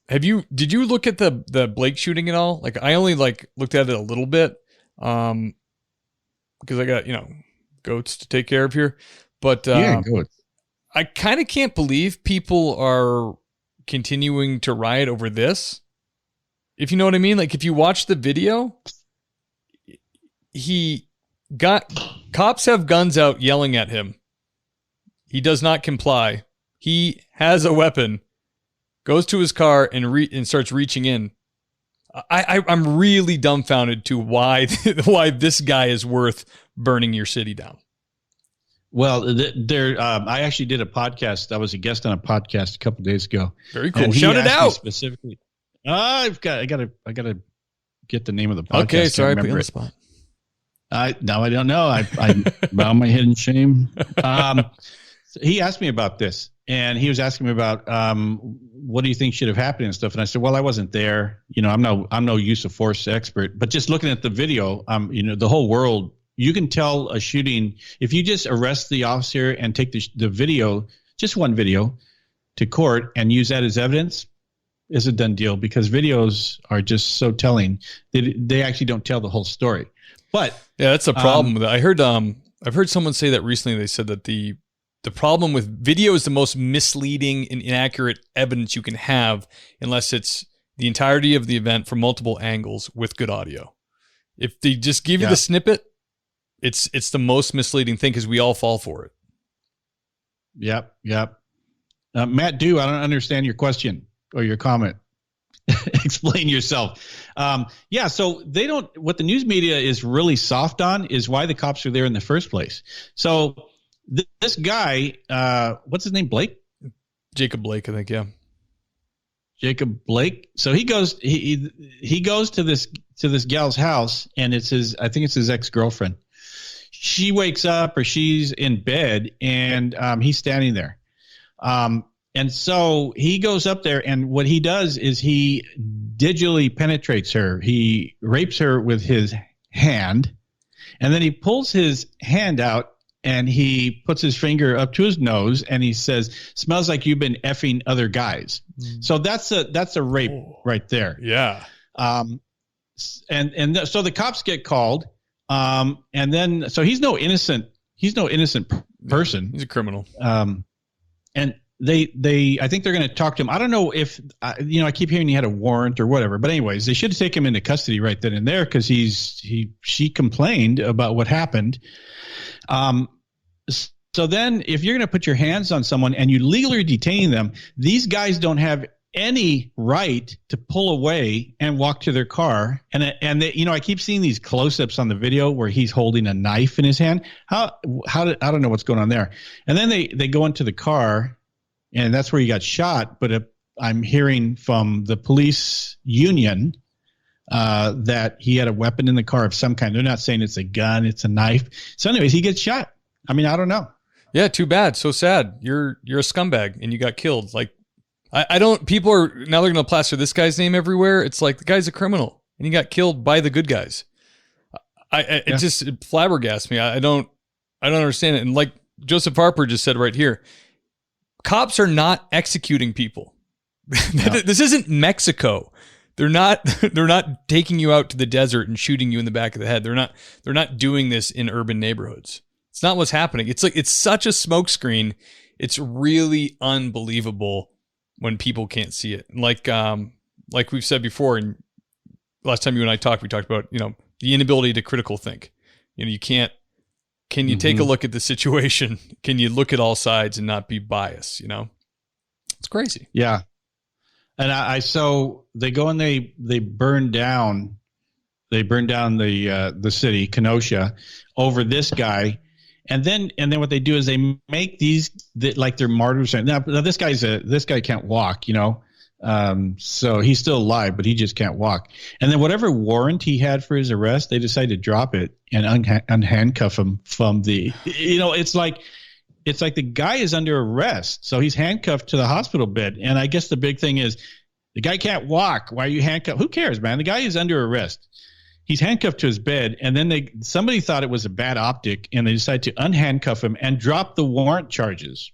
Did you look at the Blake shooting at all? Like, I only looked at it a little bit because I got goats to take care of here, but goats. I kind of can't believe people are continuing to riot over this. If you know what I mean, like if you watch the video, cops have guns out yelling at him. He does not comply. He has a weapon, goes to his car and starts reaching in. I'm really dumbfounded to why this guy is worth burning your city down. Well, I actually did a podcast. I was a guest on a podcast a couple of days ago. Very cool. Shout it out specifically. I gotta get the name of the podcast. Okay, sorry, put you on the spot. I don't know. I bow my head in shame. He asked me about this, and he was asking me about what do you think should have happened and stuff. And I said, well, I wasn't there. I'm no use of force expert, but just looking at the video, the whole world. You can tell a shooting if you just arrest the officer and take the video, just one video, to court and use that as evidence, is a done deal, because videos are just so telling. They actually don't tell the whole story. But yeah, that's a problem with it. I've heard someone say that recently. They said that the problem with video is the most misleading and inaccurate evidence you can have, unless it's the entirety of the event from multiple angles with good audio. If they just give you the snippet, it's the most misleading thing because we all fall for it. Yep. Matt Dew, I don't understand your question or your comment. Explain yourself. So they don't. What the news media is really soft on is why the cops are there in the first place. So this guy, what's his name? Blake? Jacob Blake, I think. Yeah. Jacob Blake. So he goes. He goes to this gal's house, and it's I think it's his ex-girlfriend. She wakes up, or she's in bed, and he's standing there. And so he goes up there, and what he does is he digitally penetrates her. He rapes her with his hand, and then he pulls his hand out, and he puts his finger up to his nose, and he says, "Smells like you've been effing other guys." So that's a rape right there. Yeah. So the cops get called. And then, so he's no innocent person. He's a criminal. And I think they're going to talk to him. I don't know if, I keep hearing he had a warrant or whatever, but anyways, they should take him into custody right then and there, because she complained about what happened. So then if you're going to put your hands on someone and you legally detain them, these guys don't have any right to pull away and walk to their car. And they, I keep seeing these close-ups on the video where he's holding a knife in his hand. I don't know what's going on there. And then they go into the car, and that's where he got shot. But I'm hearing from the police union that he had a weapon in the car of some kind. They're not saying it's a gun, it's a knife. So anyways, he gets shot. I mean, I don't know. Yeah, too bad. So sad. You're a scumbag and you got killed. Like, I don't, people are, now they're going to plaster this guy's name everywhere. It's like, the guy's a criminal and he got killed by the good guys. It flabbergasts me. I don't understand it. And like Joseph Harper just said right here, cops are not executing people. No. This isn't Mexico. They're not taking you out to the desert and shooting you in the back of the head. They're not doing this in urban neighborhoods. It's not what's happening. It's like, it's such a smokescreen. It's really unbelievable when people can't see it. Like we've said before, and last time you and I talked, we talked about, the inability to critical think. You can't, can you take a look at the situation? Can you look at all sides and not be biased? It's crazy. Yeah. And so they go and they burn down the city, Kenosha, over this guy. And then what they do is they make like they're martyrs. Now this guy can't walk, so he's still alive, but he just can't walk. And then whatever warrant he had for his arrest, they decided to drop it and unhandcuff him from the, it's like the guy is under arrest. So he's handcuffed to the hospital bed. And I guess the big thing is the guy can't walk. Why are you handcuffed? Who cares, man? The guy is under arrest. He's handcuffed to his bed, and then somebody thought it was a bad optic, and they decided to unhandcuff him and drop the warrant charges,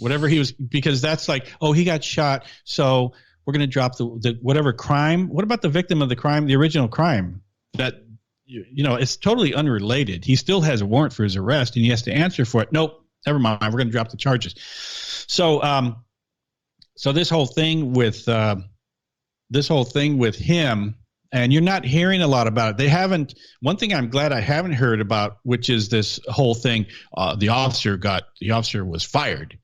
whatever he was, because that's like, oh, he got shot, so we're going to drop the whatever crime. What about the victim of the crime, the original crime? That it's totally unrelated. He still has a warrant for his arrest, and he has to answer for it. Nope, never mind. We're going to drop the charges. So this whole thing with him. And you're not hearing a lot about it. They haven't. One thing I'm glad I haven't heard about, which is this whole thing. The officer was fired.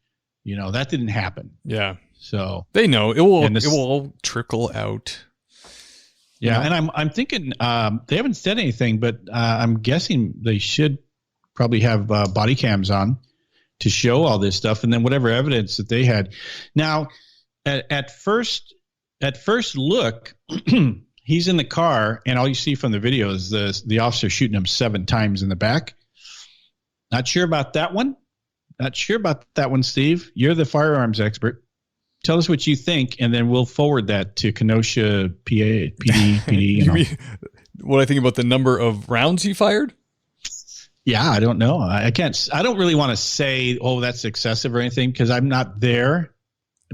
That didn't happen. Yeah. So they know it will trickle out. Yeah, and I'm thinking they haven't said anything, but I'm guessing they should probably have body cams on to show all this stuff, and then whatever evidence that they had. Now, at first look. He's in the car, and all you see from the video is the officer shooting him 7 times in the back. Not sure about that one. Steve. You're the firearms expert. Tell us what you think, and then we'll forward that to Kenosha PD. You mean what I think about the number of rounds he fired? Yeah, I don't know. I don't really want to say, oh, that's excessive or anything, because I'm not there.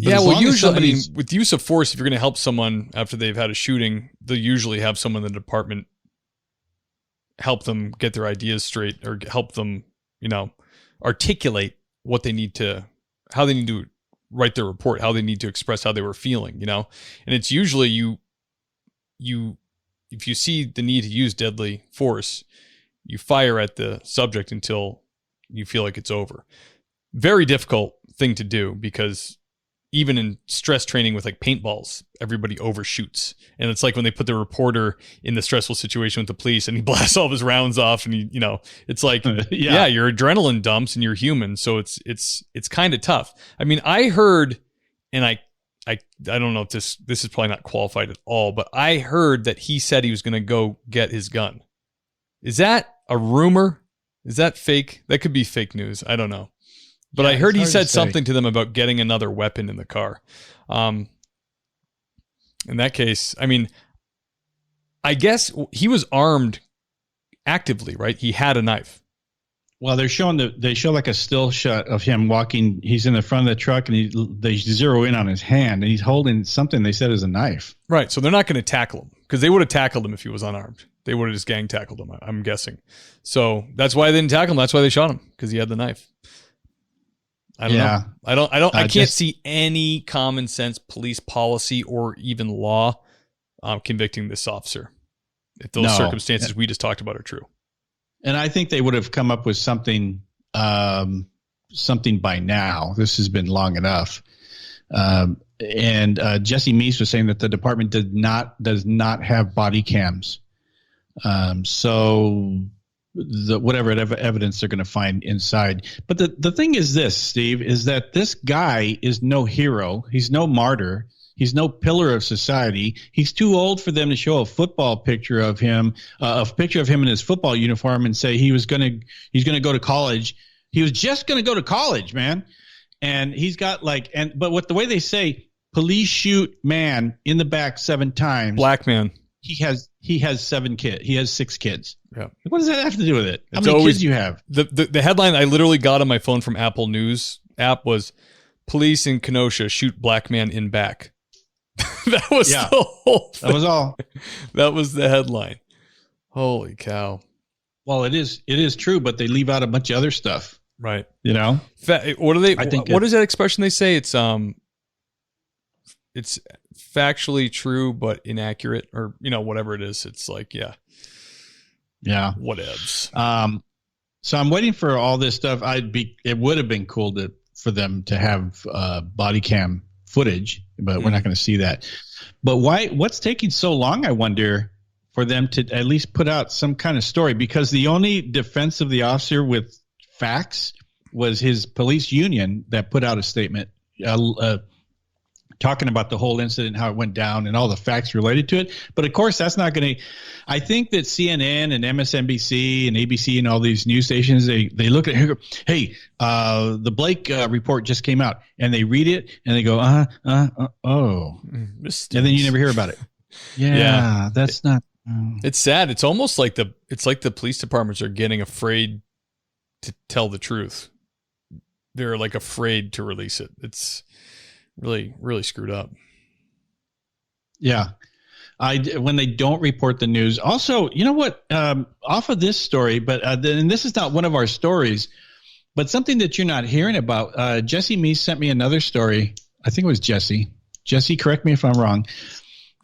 But yeah, well, usually, with use of force, if you're going to help someone after they've had a shooting, they'll usually have someone in the department help them get their ideas straight, or help them, articulate what they need to, how they need to write their report, how they need to express how they were feeling, And it's usually if you see the need to use deadly force, you fire at the subject until you feel like it's over. Very difficult thing to do, because even in stress training with like paintballs, everybody overshoots. And it's like when they put the reporter in the stressful situation with the police and he blasts all of his rounds off, and it's like, yeah, your adrenaline dumps and you're human. So it's kind of tough. I mean, I heard, and I don't know if this is probably not qualified at all, but I heard that he said he was going to go get his gun. Is that a rumor? Is that fake? That could be fake news. I don't know. But I heard he said something to them about getting another weapon in the car. In that case, I mean, I guess he was armed actively, right? He had a knife. Well, they show like a still shot of him walking. He's in the front of the truck, and they zero in on his hand, and he's holding something they said is a knife. Right. So they're not going to tackle him, because they would have tackled him if he was unarmed. They would have just gang tackled him, I'm guessing. So that's why they didn't tackle him. That's why they shot him, because he had the knife. I don't know. I can't see any common sense police policy or even law convicting this officer if those circumstances we just talked about are true. And I think they would have come up with something something by now. This has been long enough. And Jesse Meese was saying that the department does not have body cams. So whatever evidence they're going to find inside. But the thing is this, Steve, is that this guy is no hero. He's no martyr. He's no pillar of society. He's too old for them to show a football picture of him, a picture of him in his football uniform, and say he's going to go to college. He was just going to go to college, man. And he's got but the way they say, police shoot man in the back 7 times. Black man. He has 7 kids. He has 6 kids. Yeah. What does that have to do with it? How many kids do you have? The headline I literally got on my phone from Apple News app was police in Kenosha shoot black man in back. That was the whole thing. That was all. That was the headline. Holy cow. Well, it is true, but they leave out a bunch of other stuff. Right. You know? What do they what is that expression they say? It's factually true but inaccurate, or whatever it is. It's like, yeah. Whatevs. So I'm waiting for all this stuff. It would have been cool for them to have body cam footage, but we're not going to see that. But what's taking so long, I wonder, for them to at least put out some kind of story? Because the only defense of the officer with facts was his police union that put out a statement talking about the whole incident, how it went down, and all the facts related to it. But of course, that's not going to. I think that CNN and MSNBC and ABC and all these news stations, they look at it and go, hey, the Blake report just came out, and they read it and they go, oh, and then you never hear about it. Yeah. That's not. It's sad. It's almost like the police departments are getting afraid to tell the truth. They're like afraid to release it. It's really, really screwed up. Yeah. When they don't report the news. Also, you know what? Off of this story, but and this is not one of our stories, but something that you're not hearing about. Jesse Meese sent me another story. I think it was Jesse. Jesse, correct me if I'm wrong.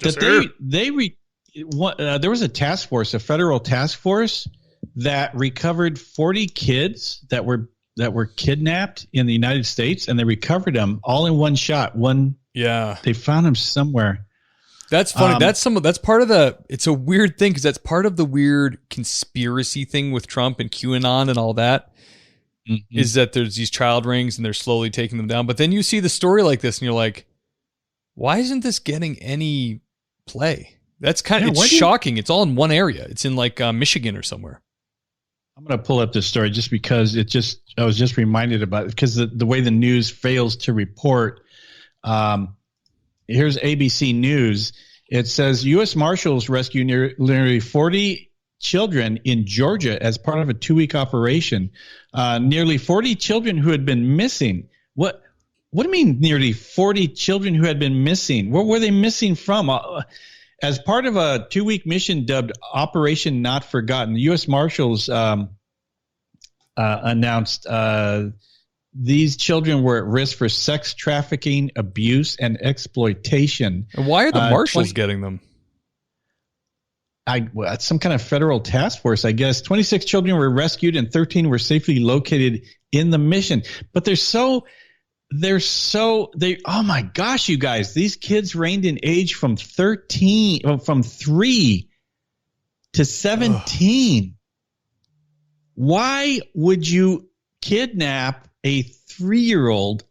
Yes, that there was a task force, a federal task force that recovered 40 kids that were kidnapped in the United States, and they recovered them all in one shot. They found them somewhere. That's funny. That's part of it's a weird thing because that's part of the weird conspiracy thing with Trump and QAnon and all that. Mm-hmm. Is that there's these child rings and they're slowly taking them down. But then you see the story like this and you're like, why isn't this getting any play? That's it's shocking. It's all in one area. It's in Michigan or somewhere. I'm going to pull up this story just because I was just reminded about it because the way the news fails to report. Here's ABC News. It says U.S. Marshals rescue nearly 40 children in Georgia as part of a 2-week operation. Nearly 40 children who had been missing. What do you mean nearly 40 children who had been missing? Where were they missing from? As part of a 2-week mission dubbed Operation Not Forgotten, the U.S. Marshals announced these children were at risk for sex trafficking, abuse, and exploitation. And why are the Marshals getting them? It's some kind of federal task force, I guess. 26 children were rescued and 13 were safely located in the mission. But oh my gosh, you guys, these kids ranged in age from 3 to 17. Ugh. Why would you kidnap a 3-year-old?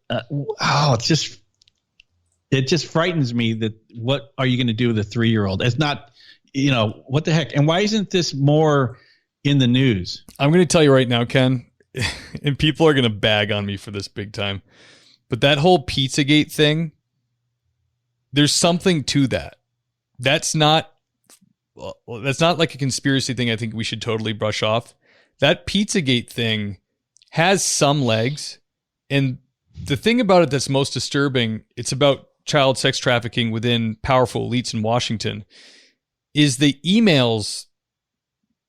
It just frightens me that what are you going to do with a 3-year-old? It's not, what the heck? And why isn't this more in the news? I'm going to tell you right now, Ken, and people are going to bag on me for this big time. But that whole Pizzagate thing, there's something to that. That's not like a conspiracy thing I think we should totally brush off. That Pizzagate thing has some legs. And the thing about it that's most disturbing, it's about child sex trafficking within powerful elites in Washington, is the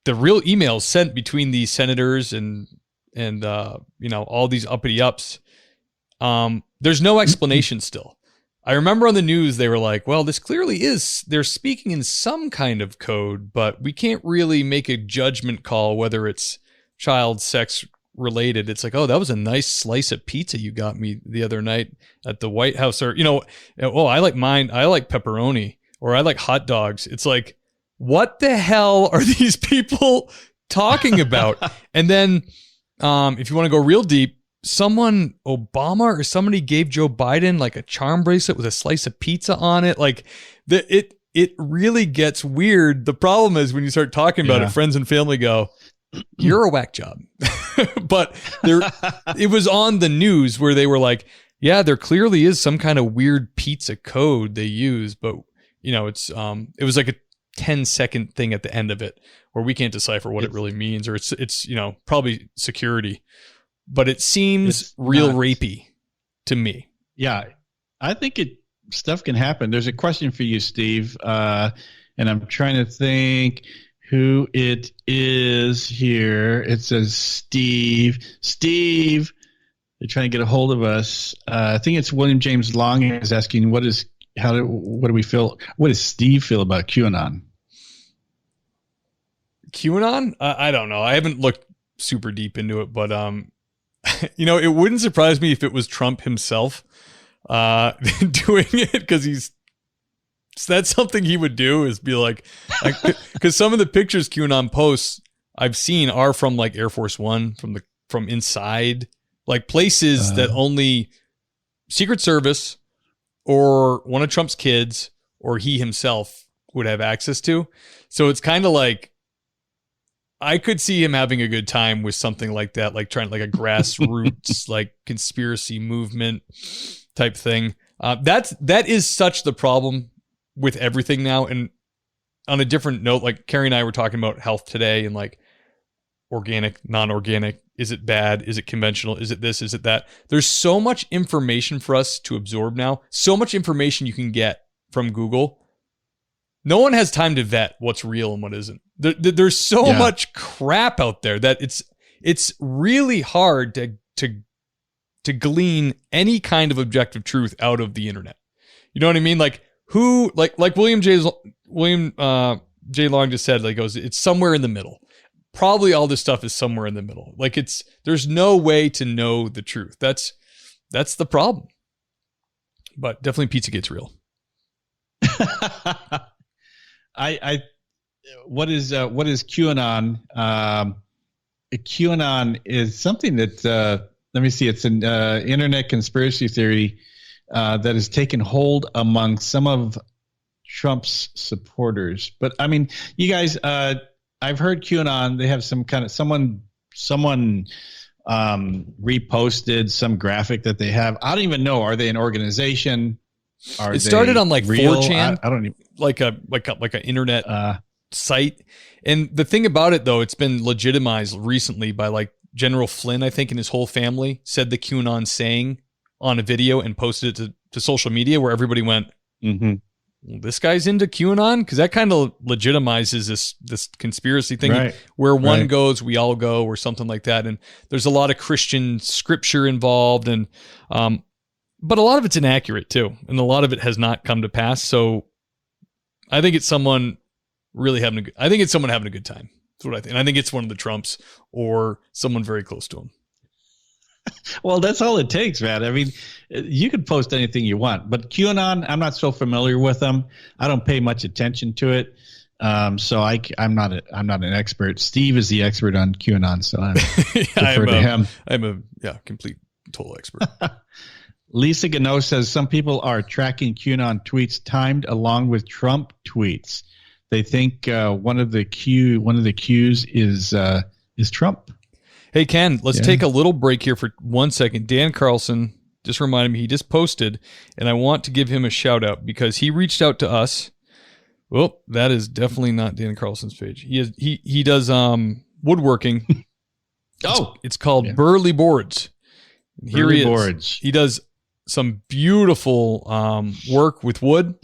real emails sent between these senators and all these uppity ups. There's no explanation still. I remember on the news, they were like, well, this clearly they're speaking in some kind of code, but we can't really make a judgment call whether it's child sex related. It's like, oh, that was a nice slice of pizza you got me the other night at the White House, or, oh, I like pepperoni, or I like hot dogs. It's like, what the hell are these people talking about? And then if you want to go real deep, Obama or somebody gave Joe Biden like a charm bracelet with a slice of pizza on it. Like it really gets weird. The problem is when you start talking about it, friends and family go, you're a whack job. But it was on the news where they were like, yeah, there clearly is some kind of weird pizza code they use, but it was like a 10-second thing at the end of it where we can't decipher what it really means, or it's probably security, but it seems real rapey to me. Yeah, I think stuff can happen. There's a question for you, Steve, and I'm trying to think who it is here. It says Steve. Steve, they're trying to get a hold of us. I think it's William James Long is asking, what do we feel? What does Steve feel about QAnon? QAnon? I don't know. I haven't looked super deep into it, but it wouldn't surprise me if it was Trump himself doing it, because that's something he would do, is be like, because some of the pictures QAnon posts I've seen are from like Air Force One, from inside, like places that only Secret Service or one of Trump's kids or he himself would have access to. So it's kind of like, I could see him having a good time with something like that, like trying like a grassroots like conspiracy movement type thing. That is such the problem with everything now. And on a different note, like Carrie and I were talking about health today, and like organic, non-organic, is it bad? Is it conventional? Is it this? Is it that? There's so much information for us to absorb now. So much information you can get from Google. No one has time to vet what's real and what isn't. There's so much crap out there that it's really hard to glean any kind of objective truth out of the internet. You know what I mean? Like William J. Long just said, like, goes, it's somewhere in the middle. Probably all this stuff is somewhere in the middle. Like there's no way to know the truth. That's the problem. But definitely Pizzagate's real. What is QAnon? QAnon is something that let me see. It's an internet conspiracy theory that has taken hold among some of Trump's supporters. But I mean, you guys, I've heard QAnon. They have some kind of someone reposted some graphic that they have. I don't even know. Are they an organization? It started on like real? 4chan. I don't even like an internet site. And the thing about it, though, it's been legitimized recently by like General Flynn, I think, and his whole family said the QAnon saying on a video and posted it to social media, where everybody went, well, this guy's into QAnon, because that kind of legitimizes this conspiracy thing, right, where one goes, we all go, or something like that. And there's a lot of Christian scripture involved, and but a lot of it's inaccurate too, and a lot of it has not come to pass. So I think it's someone having a good time. That's what I think. And I think it's one of the Trumps or someone very close to him. Well, that's all it takes, man. I mean, you can post anything you want, but QAnon, I'm not so familiar with them. I don't pay much attention to it. So I'm not an expert. Steve is the expert on QAnon, so I defer to him. I'm a complete total expert. Lisa Gano says some people are tracking QAnon tweets timed along with Trump tweets. They think one of the cues is Trump. Hey, Ken, let's take a little break here for 1 second. Dan Carlson just reminded me, he just posted, and I want to give him a shout out because he reached out to us. Well, that is definitely not Dan Carlson's page. He does woodworking. It's called Burley Boards. And here he is. Boards. He does some beautiful work with wood.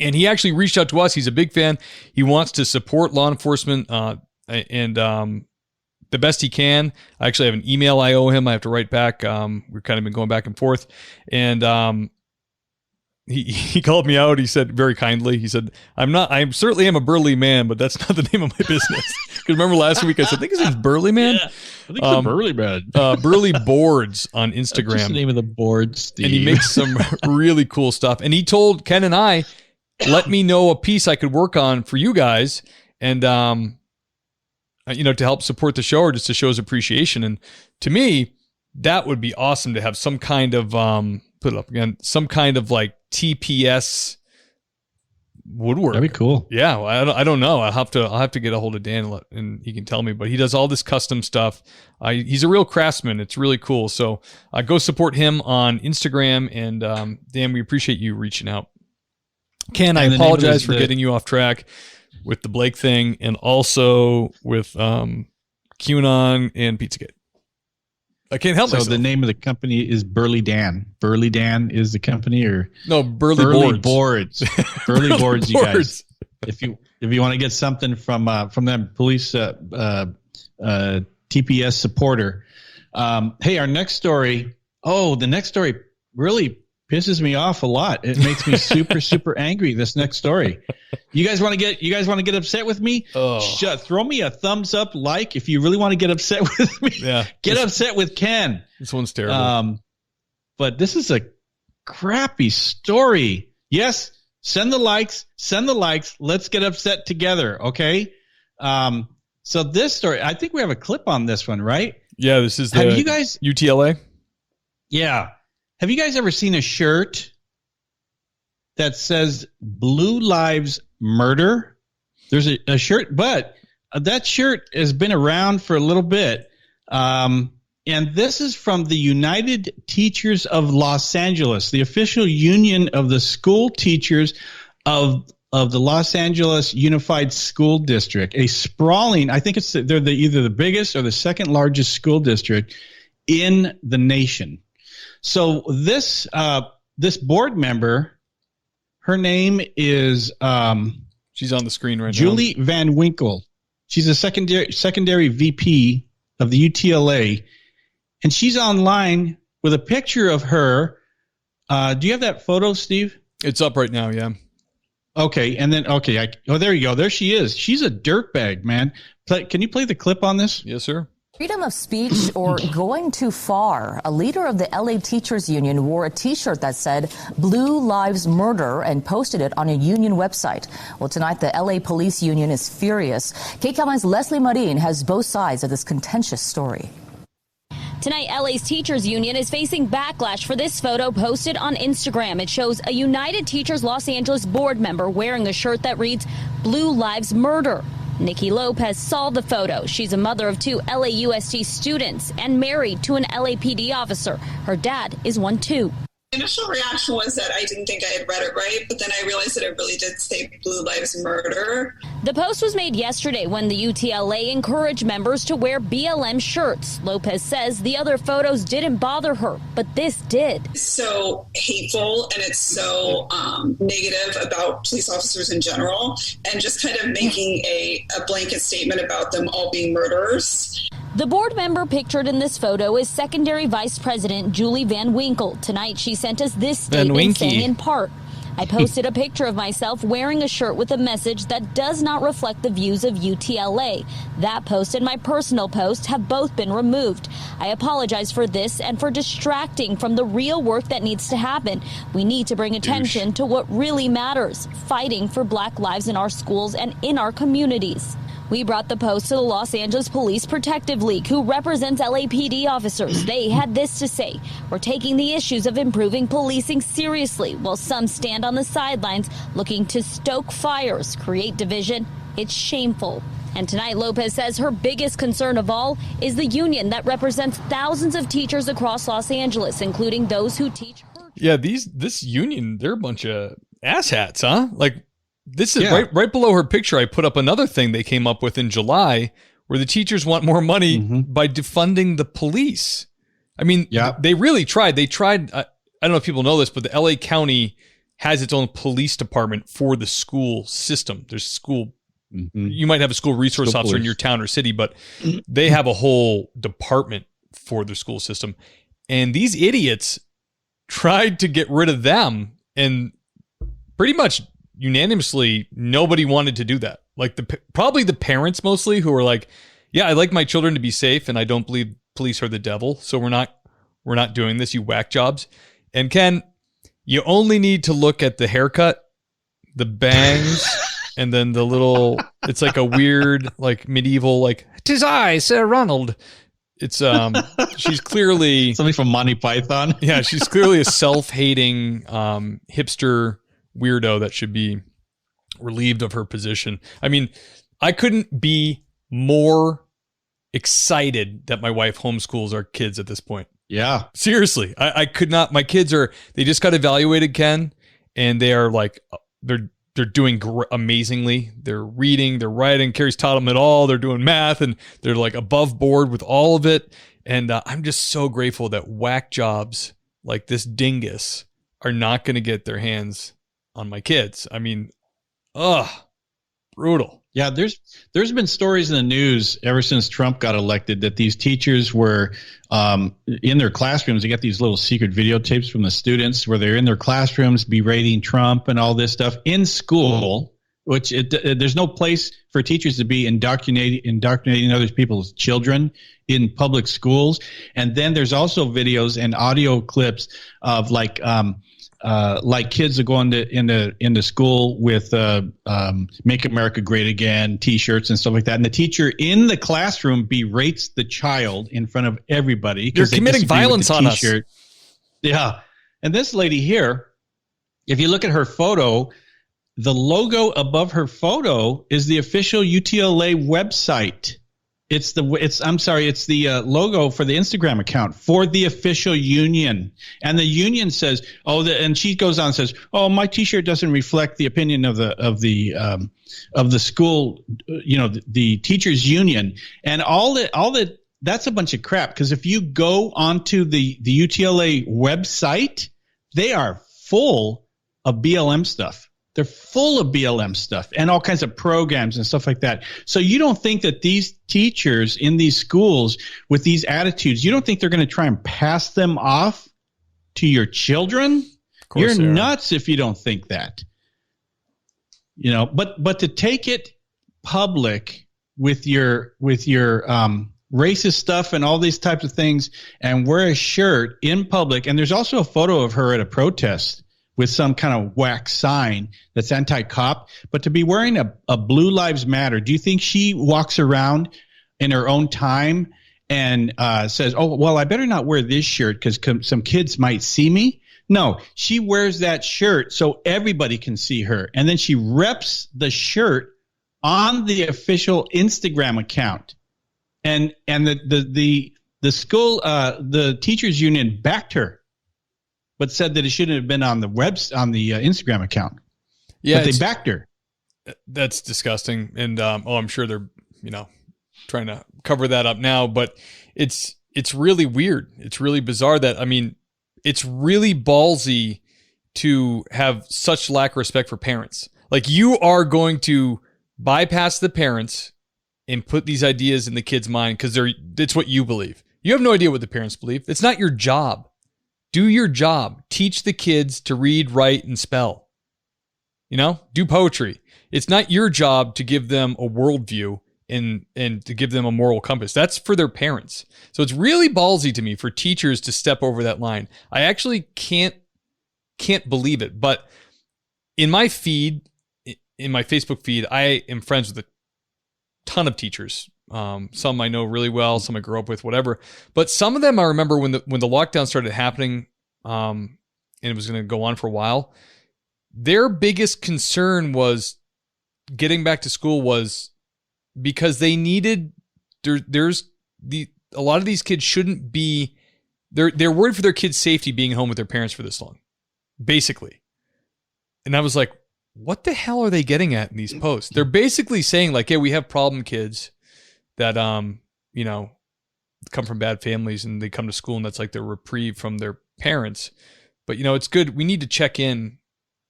And he actually reached out to us. He's a big fan. He wants to support law enforcement and the best he can. I actually have an email I owe him. I have to write back. We've kind of been going back and forth. And he called me out. He said very kindly, he said, I certainly am a burly man, but that's not the name of my business. Because remember last week I said, I think his name's Burly Man. Yeah, I think it's Burly Man. Burly Boards on Instagram. That's the name of the board, Steve. And he makes some really cool stuff. And he told Ken and I, let me know a piece I could work on for you guys. And, to help support the show or just to show his appreciation. And to me, that would be awesome to have some kind of, put it up again, some kind of like TPS woodwork. That'd be cool. Yeah. Well, I don't know. I'll have to get a hold of Dan and he can tell me, but he does all this custom stuff. He's a real craftsman. It's really cool. So go support him on Instagram. And Dan, we appreciate you reaching out. Ken, I apologize for getting you off track with the Blake thing and also with QAnon and Pizzagate. I can't help myself. So the name of the company is Burly Dan. Burly Dan is the company, or no, Burly Boards. Burly Boards, you guys. If you want to get something from that police TPS supporter. Hey, our next story. Oh, the next story really pisses me off a lot. It makes me super angry. This next story. You guys want to get upset with me? Oh. Throw me a thumbs up, like if you really want to get upset with me. Yeah. Get upset with Ken. This one's terrible. But this is a crappy story. Yes, send the likes. Let's get upset together, okay? So this story, I think we have a clip on this one, right? Yeah, this is the UTLA. Yeah. Have you guys ever seen a shirt that says Blue Lives Murder? There's a shirt, but that shirt has been around for a little bit. And this is from the United Teachers of Los Angeles, the official union of the school teachers of the Los Angeles Unified School District, a sprawling, I think they're either the biggest or the second largest school district in the nation. So this board member, her name is she's on the screen right Julie Van Winkle. She's a secondary VP of the UTLA, and she's online with a picture of her. Do you have that photo, Steve? It's up right now, yeah. Okay, and then there you go. There she is. She's a dirtbag, man. Can you play the clip on this? Yes, sir. Freedom of speech or going too far. A leader of the LA Teachers Union wore a T-shirt that said Blue Lives Murder and posted it on a union website. Well, tonight the LA Police Union is furious. KCAL's Leslie Marin has both sides of this contentious story. Tonight, LA's Teachers Union is facing backlash for this photo posted on Instagram. It shows a United Teachers Los Angeles board member wearing a shirt that reads Blue Lives Murder. Nikki Lopez saw the photo. She's a mother of 2 LAUSD students and married to an LAPD officer. Her dad is one too. Initial reaction was that I didn't think I had read it right, but then I realized that it really did say Blue Lives Murder. The post was made yesterday when the UTLA encouraged members to wear BLM shirts. Lopez says the other photos didn't bother her, but this did. It's so hateful and it's so negative about police officers in general, and just kind of making a blanket statement about them all being murderers. The board member pictured in this photo is Secondary Vice President Julie Van Winkle. Tonight, she sent us this statement saying in part, I posted a picture of myself wearing a shirt with a message that does not reflect the views of UTLA. That post and my personal post have both been removed. I apologize for this and for distracting from the real work that needs to happen. We need to bring attention to what really matters, fighting for Black lives in our schools and in our communities. We brought the post to the Los Angeles Police Protective League, who represents LAPD officers. They had this to say: we're taking the issues of improving policing seriously, while some stand on the sidelines looking to stoke fires, create division. It's shameful. And tonight, Lopez says her biggest concern of all is the union that represents thousands of teachers across Los Angeles, including those who teach her. Yeah, this union, they're a bunch of asshats, huh? Like, this is right below her picture. I put up another thing they came up with in July where the teachers want more money by defunding the police. I mean, they really tried. They tried. I don't know if people know this, but the LA County has its own police department for the school system. There's school. You might have a school resource officer in your town or city, but they have a whole department for the school system. And these idiots tried to get rid of them. And pretty much unanimously, nobody wanted to do that. Like probably the parents mostly who were like, yeah, I like my children to be safe and I don't believe police are the devil. So we're not doing this, you whack jobs. And Ken, you only need to look at the haircut, the bangs, and then the little, it's like a weird, like medieval, like, 'tis I, Sir Ronald. It's, she's clearly somebody from Monty Python. Yeah. She's clearly a self-hating, hipster weirdo that should be relieved of her position. I mean, I couldn't be more excited that my wife homeschools our kids at this point. Yeah. Seriously. I could not. My kids they just got evaluated, Ken, and they are like, they're doing amazingly. They're reading, they're writing. Carrie's taught them it all. They're doing math and they're like above board with all of it. And I'm just so grateful that whack jobs like this dingus are not going to get their hands on my kids. I mean, brutal. Yeah, there's been stories in the news ever since Trump got elected that these teachers were in their classrooms. They got these little secret videotapes from the students where they're in their classrooms berating Trump and all this stuff in school, which there's no place for teachers to be indoctrinating other people's children in public schools. And then there's also videos and audio clips of like kids are going into school with "Make America Great Again" T-shirts and stuff like that, and the teacher in the classroom berates the child in front of everybody. You're committing violence on us. Yeah, and this lady here, if you look at her photo, the logo above her photo is the official UTLA website. It's the logo for the Instagram account for the official union. And the union says, and she goes on and says, "Oh, my T-shirt doesn't reflect the opinion of the school, the teachers union." And all that that's a bunch of crap, because if you go onto the UTLA website, they are full of BLM stuff. They're full of BLM stuff and all kinds of programs and stuff like that. So you don't think that these teachers in these schools with these attitudes, you don't think they're going to try and pass them off to your children? You're nuts if you don't think that. But to take it public with your racist stuff and all these types of things and wear a shirt in public, and there's also a photo of her at a protest with some kind of whack sign that's anti-cop, but to be wearing a Blue Lives Matter, do you think she walks around in her own time and says, "Oh, well, I better not wear this shirt because some kids might see me"? No, she wears that shirt so everybody can see her, and then she reps the shirt on the official Instagram account, and the school, the teachers union backed her, but said that it shouldn't have been on the Instagram account. Yeah, but they backed her. That's disgusting. And I'm sure they're trying to cover that up now. But it's really weird. It's really bizarre that it's really ballsy to have such lack of respect for parents. Like, you are going to bypass the parents and put these ideas in the kid's mind because it's what you believe. You have no idea what the parents believe. It's not your job. Do your job. Teach the kids to read, write, and spell. Do poetry. It's not your job to give them a worldview and to give them a moral compass. That's for their parents. So it's really ballsy to me for teachers to step over that line. I actually can't believe it. But in my feed, in my Facebook feed, I am friends with a ton of teachers. Some I know really well, some I grew up with, whatever. But some of them I remember when the lockdown started happening, and it was going to go on for a while, their biggest concern was getting back to school was because they needed, a lot of these kids shouldn't be, they're worried for their kids' safety being home with their parents for this long, basically. And I was like, what the hell are they getting at in these posts? They're basically saying like, hey, we have problem kids that, come from bad families and they come to school and that's like their reprieve from their parents. But, it's good. We need to check in.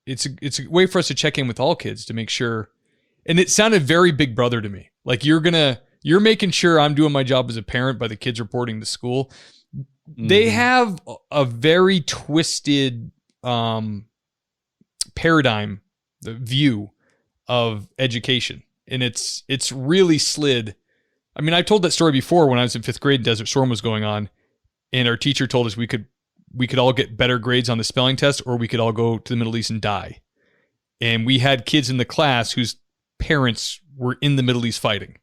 It's a way for us to check in with all kids to make sure. And it sounded very Big Brother to me. Like you're making sure I'm doing my job as a parent by the kids reporting to school. They have a very twisted, paradigm, the view of education. And it's really slid. I mean, I told that story before when I was in 5th grade and Desert Storm was going on, and our teacher told us we could all get better grades on the spelling test, or we could all go to the Middle East and die. And we had kids in the class whose parents were in the Middle East fighting.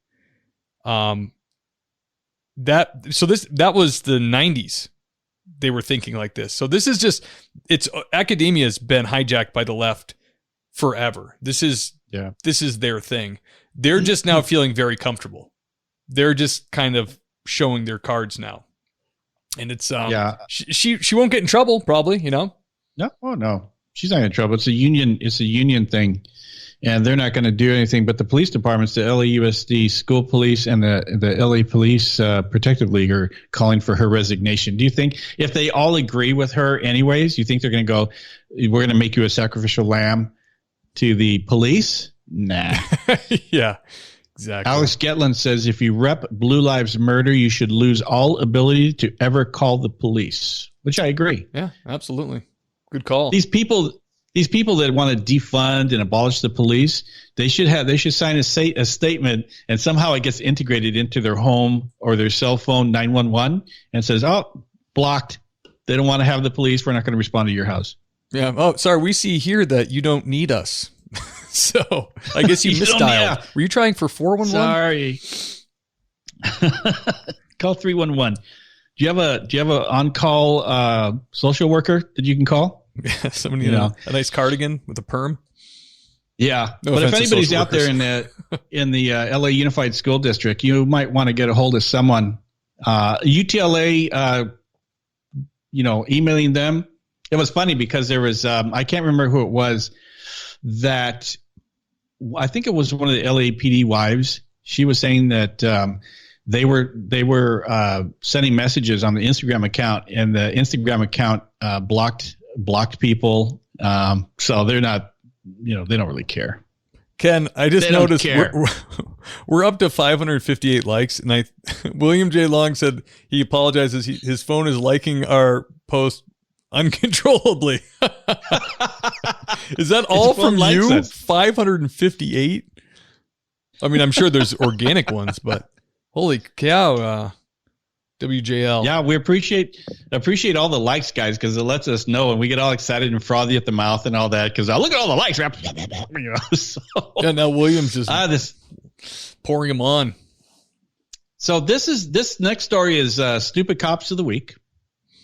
That was the 90s. They were thinking like this. So this is just, academia has been hijacked by the left forever. This is their thing. They're just now feeling very comfortable. They're just kind of showing their cards now. And it's, she won't get in trouble probably, you know? No, oh no, she's not in trouble. It's a union thing. And they're not going to do anything. But the police departments, the LAUSD school police and the LA Police Protective League are calling for her resignation. Do you think if they all agree with her anyways, you think they're going to go, we're going to make you a sacrificial lamb to the police? Nah. Yeah, exactly. Alex Getland says, if you rep Blue Lives Murder, you should lose all ability to ever call the police, which I agree. Yeah, absolutely. Good call. These people that want to defund and abolish the police, they should sign a statement, and somehow it gets integrated into their home or their cell phone 911 and says, oh, blocked. They don't want to have the police. We're not going to respond to your house. Yeah. Oh, sorry. We see here that you don't need us. So I guess you misdialed. Were you trying for 411? Sorry. Call 311. Do you have a on-call social worker that you can call? Yeah, somebody in a nice cardigan with a perm. Yeah, no, but if anybody's out there in the LA Unified School District, you might want to get a hold of someone. UTLA, emailing them. It was funny because there was I can't remember who it was that I think it was one of the LAPD wives. She was saying that they were sending messages on the Instagram account, and the Instagram account blocked people. So they're not, they don't really care. Ken, I just noticed we're up to 558 likes, and William J. Long said he apologizes. His phone is liking our post uncontrollably. Is that all from you? 558? I mean, I'm sure there's organic ones, but holy cow. WJL. Yeah, we appreciate all the likes, guys, because it lets us know, and we get all excited and frothy at the mouth and all that because look at all the likes. So, yeah, now William's just pouring them on. So this next story is Stupid Cops of the Week.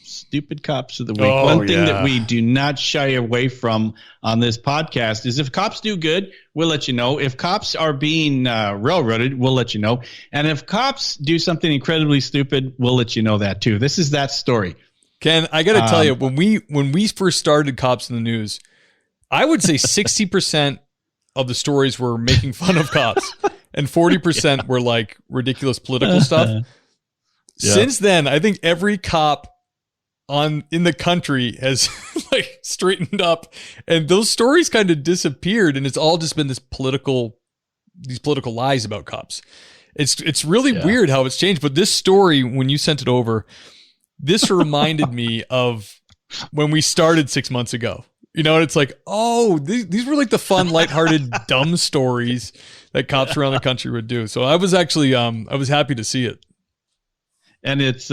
Stupid Cops of the Week. Oh, one thing that we do not shy away from on this podcast is if cops do good, we'll let you know. If cops are being railroaded, we'll let you know. And if cops do something incredibly stupid, we'll let you know that too. This is that story. Ken, I got to tell you, when we first started Cops in the News, I would say 60% of the stories were making fun of cops and 40% were like ridiculous political stuff. Yeah. Since then, I think every cop in the country has like straightened up, and those stories kind of disappeared, and it's all just been these political lies about cops. It's really weird how it's changed. But this story, when you sent it over, this reminded me of when we started 6 months ago. And it's like, oh, these were like the fun, lighthearted, dumb stories that cops around the country would do. So I was actually I was happy to see it. And it's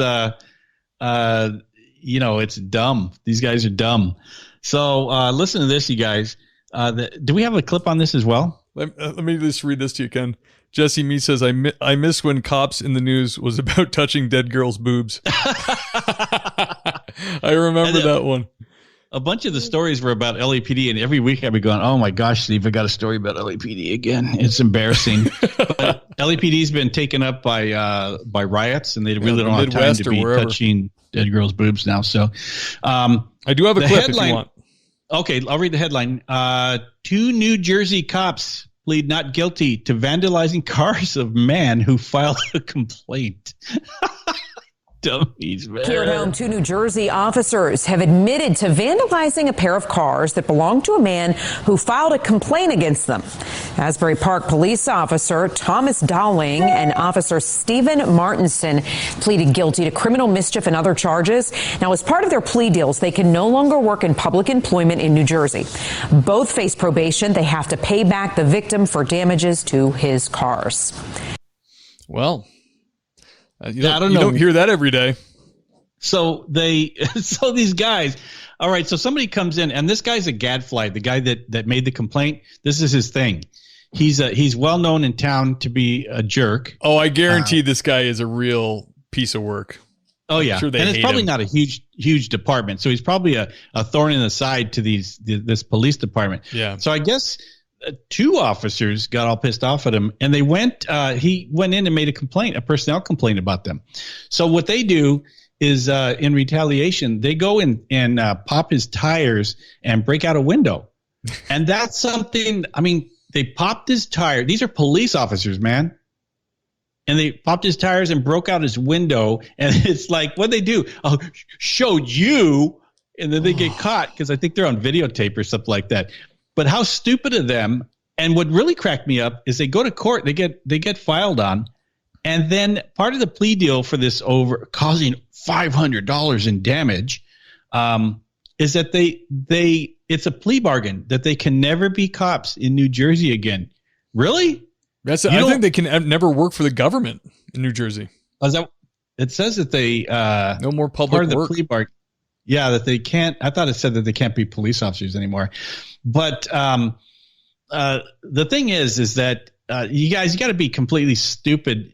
it's dumb. These guys are dumb. So listen to this, you guys. Do we have a clip on this as well? Let me just read this to you, Ken. Jesse Me says, I miss when Cops in the News was about touching dead girls' boobs. I remember that one. A bunch of the stories were about LAPD, and every week I'd be going, oh my gosh, Steve, I got a story about LAPD again. It's embarrassing. But LAPD's been taken up by riots, and they really don't have time to be touching dead girls' boobs now. So I do have a clip if you want. Okay, I'll read the headline. 2 New Jersey cops plead not guilty to vandalizing cars of man who filed a complaint. Dummies, man. Here at home, 2 New Jersey officers have admitted to vandalizing a pair of cars that belonged to a man who filed a complaint against them. Asbury Park police officer Thomas Dowling and officer Stephen Martinson pleaded guilty to criminal mischief and other charges. Now, as part of their plea deals, they can no longer work in public employment in New Jersey. Both face probation. They have to pay back the victim for damages to his cars. Well, you don't hear that every day. So these guys, all right. So somebody comes in, and this guy's a gadfly. The guy that made the complaint. This is his thing. He's well known in town to be a jerk. Oh, I guarantee this guy is a real piece of work. Oh yeah, sure, and it's probably not a huge department. So he's probably a thorn in the side to this police department. Yeah. So I guess 2 officers got all pissed off at him, and he went in and made a personnel complaint about them. So what they do is in retaliation, they go in and pop his tires and break out a window. And that's something, I mean, they popped his tire. These are police officers, man. And they popped his tires and broke out his window. And it's like, what'd they do? Oh, showed you. And then they get caught because I think they're on videotape or something like that. But how stupid of them. And what really cracked me up is they go to court. They get filed on. And then part of the plea deal for this over causing $500 in damage is that it's a plea bargain that they can never be cops in New Jersey again. Really? I think they can never work for the government in New Jersey. It says that they no more public work. Plea bargain. Yeah, that they can't. I thought it said that they can't be police officers anymore. But the thing is that you guys, you got to be completely stupid.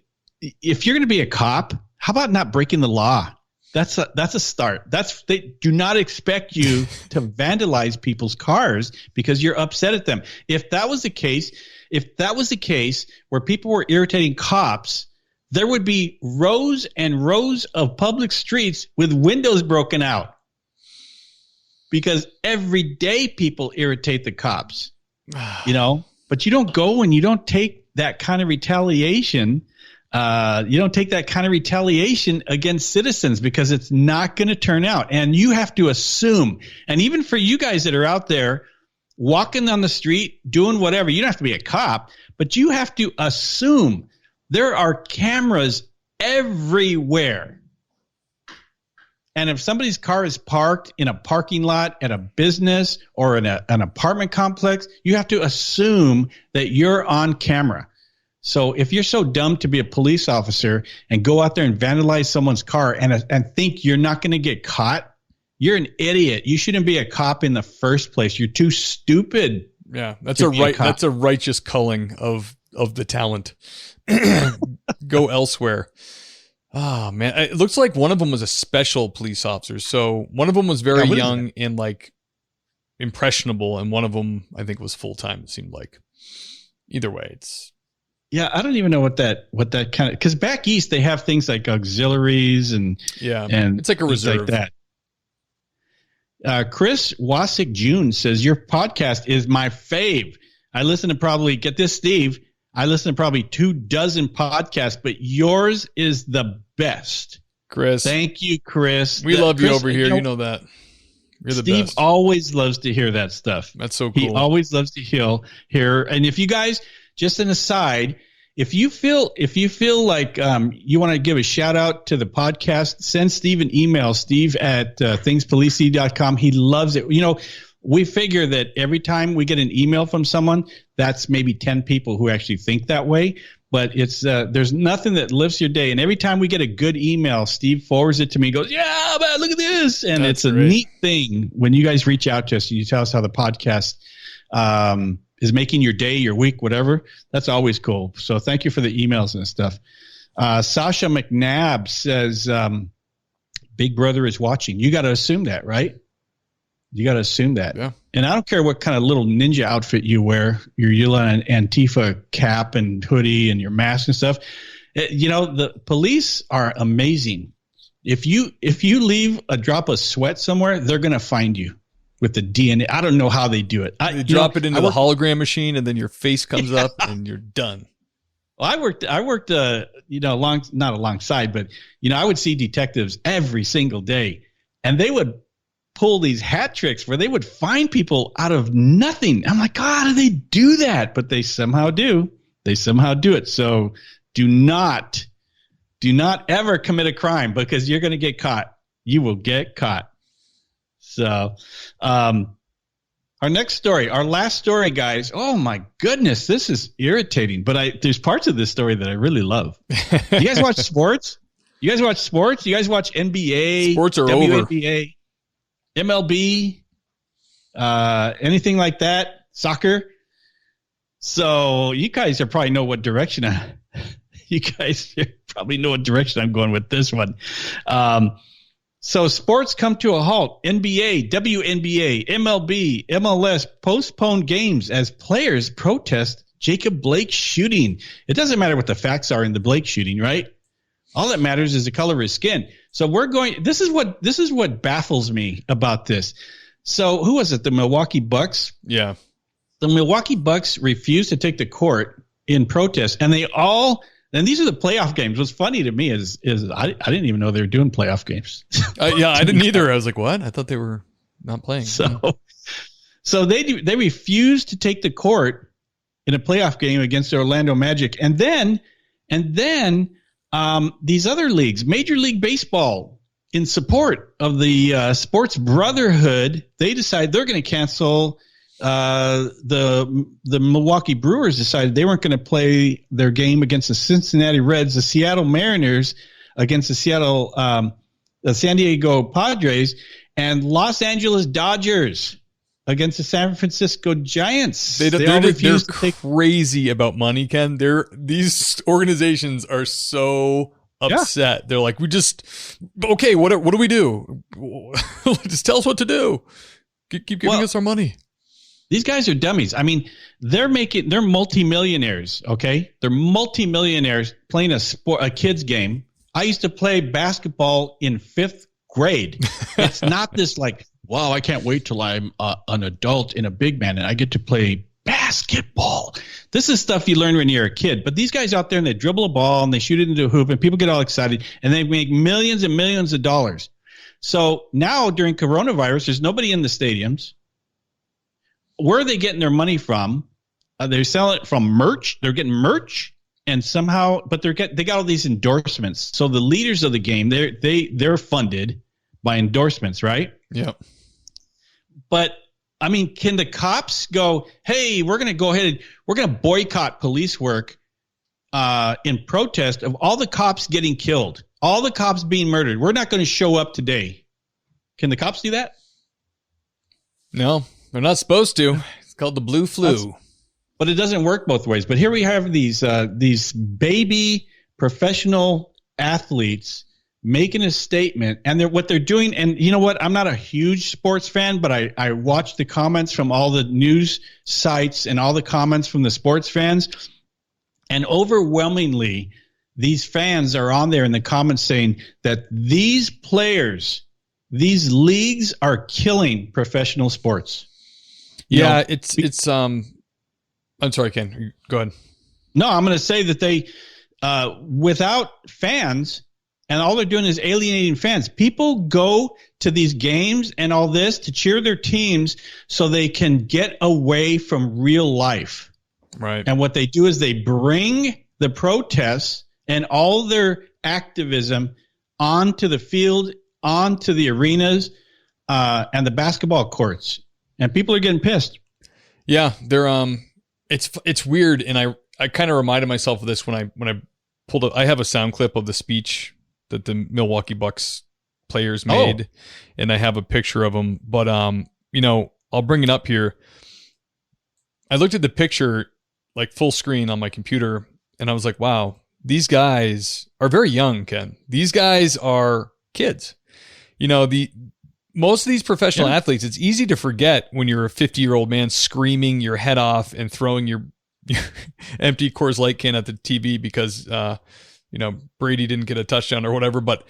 If you're going to be a cop, how about not breaking the law? That's a start. They do not expect you to vandalize people's cars because you're upset at them. If that was the case where people were irritating cops, there would be rows and rows of public streets with windows broken out because every day people irritate the cops, but you don't go and you don't take that kind of retaliation. You don't take that kind of retaliation against citizens because it's not going to turn out. And you have to assume, and even for you guys that are out there walking on the street, doing whatever, you don't have to be a cop, but you have to assume there are cameras everywhere. And if somebody's car is parked in a parking lot at a business or in an apartment complex, you have to assume that you're on camera. So if you're so dumb to be a police officer and go out there and vandalize someone's car and think you're not going to get caught, you're an idiot. You shouldn't be a cop in the first place. You're too stupid. Yeah, that's a righteous culling of the talent. Go elsewhere. Oh man, it looks like one of them was a special police officer. So one of them was very young and like impressionable, and one of them I think was full time. It seemed like. Either way, it's. Yeah, I don't even know what that kind of, because back east they have things like auxiliaries and it's like a reserve like that. Chris Wasick June says your podcast is my fave. I listen to probably 24 podcasts, but yours is the best. Chris, thank you, Chris. We love you over here. You know that. You're the Steve best. always loves to hear that stuff. That's so cool. He always loves to hear. And if you guys. Just an aside, if you feel like you want to give a shout out to the podcast, send Steve an email, steve@thingspolicey.com. He loves it. We figure that every time we get an email from someone, that's maybe 10 people who actually think that way. But it's there's nothing that lifts your day. And every time we get a good email, Steve forwards it to me, goes, yeah, man, look at this. And it's a neat thing when you guys reach out to us and you tell us how the podcast is making your day, your week, whatever. That's always cool. So thank you for the emails and stuff. Sasha McNabb says, Big Brother is watching. You got to assume that, right? You got to assume that. Yeah. And I don't care what kind of little ninja outfit you wear, your Yula and Antifa cap and hoodie and your mask and stuff. The police are amazing. If you leave a drop of sweat somewhere, they're going to find you. With the DNA. I don't know how they do it. They drop it into the hologram machine and then your face comes up and you're done. Well, I worked, not alongside, but, I would see detectives every single day, and they would pull these hat tricks where they would find people out of nothing. I'm like, God, how do they do that? But they somehow do. They somehow do it. So do not ever commit a crime, because you're going to get caught. You will get caught. So, our next story, our last story, guys. Oh my goodness, this is irritating. But there's parts of this story that I really love. You guys watch sports? You guys watch sports? You guys watch NBA? Sports are WNBA, MLB, anything like that? Soccer? So you guys probably know what direction I'm going with this one. So sports come to a halt. NBA, WNBA, MLB, MLS postpone games as players protest Jacob Blake shooting. It doesn't matter what the facts are in the Blake shooting, right? All that matters is the color of his skin. So this is what baffles me about this. So who was it? The Milwaukee Bucks? Yeah. The Milwaukee Bucks refused to take the court in protest, and and these are the playoff games. What's funny to me is I didn't even know they were doing playoff games. Yeah, I didn't either. I was like, what? I thought they were not playing. So they refused to take the court in a playoff game against the Orlando Magic. And then these other leagues, Major League Baseball, in support of the sports brotherhood, they decided they're going to cancel. The Milwaukee Brewers decided they weren't going to play their game against the Cincinnati Reds, the Seattle Mariners against the San Diego Padres, and Los Angeles Dodgers against the San Francisco Giants. They're crazy about money, Ken. These organizations are so upset. Yeah. They're like, what do we do? Just tell us what to do. Keep giving us our money. These guys are dummies. I mean, they're multimillionaires, okay? They're multimillionaires playing a kid's game. I used to play basketball in 5th grade. It's not this like, wow, I can't wait till I'm an adult and a big man and I get to play basketball. This is stuff you learn when you're a kid. But these guys out there, and they dribble a ball and they shoot it into a hoop and people get all excited and they make millions and millions of dollars. So now during coronavirus, there's nobody in the stadiums. Where are they getting their money from? They're selling it from merch. They're getting merch, and somehow, but they got all these endorsements. So the leaders of the game, they're funded by endorsements, right? Yeah. But I mean, can the cops go, hey, we're going to go ahead, we're going to boycott police work in protest of all the cops getting killed, all the cops being murdered. We're not going to show up today. Can the cops do that? No. They're not supposed to. It's called the blue flu. But it doesn't work both ways. But here we have these baby professional athletes making a statement, and what they're doing. And you know what? I'm not a huge sports fan, but I watch the comments from all the news sites and all the comments from the sports fans. And overwhelmingly, these fans are on there in the comments saying that these players, these leagues are killing professional sports. Yeah, it's I'm sorry, Ken. Go ahead. No, I'm going to say that they, without fans, and all they're doing is alienating fans. People go to these games and all this to cheer their teams so they can get away from real life. Right. And what they do is they bring the protests and all their activism onto the field, onto the arenas, and the basketball courts. And people are getting pissed. Yeah, they're it's weird, and I kind of reminded myself of this when I pulled up. I have a sound clip of the speech that the Milwaukee Bucks players made, and I have a picture of them. But I'll bring it up here. I looked at the picture like full screen on my computer, and I was like, wow, these guys are very young, Ken. These guys are kids. Most of these professional athletes, it's easy to forget when you're a 50-year-old man screaming your head off and throwing your empty Coors Light can at the TV because, Brady didn't get a touchdown or whatever. But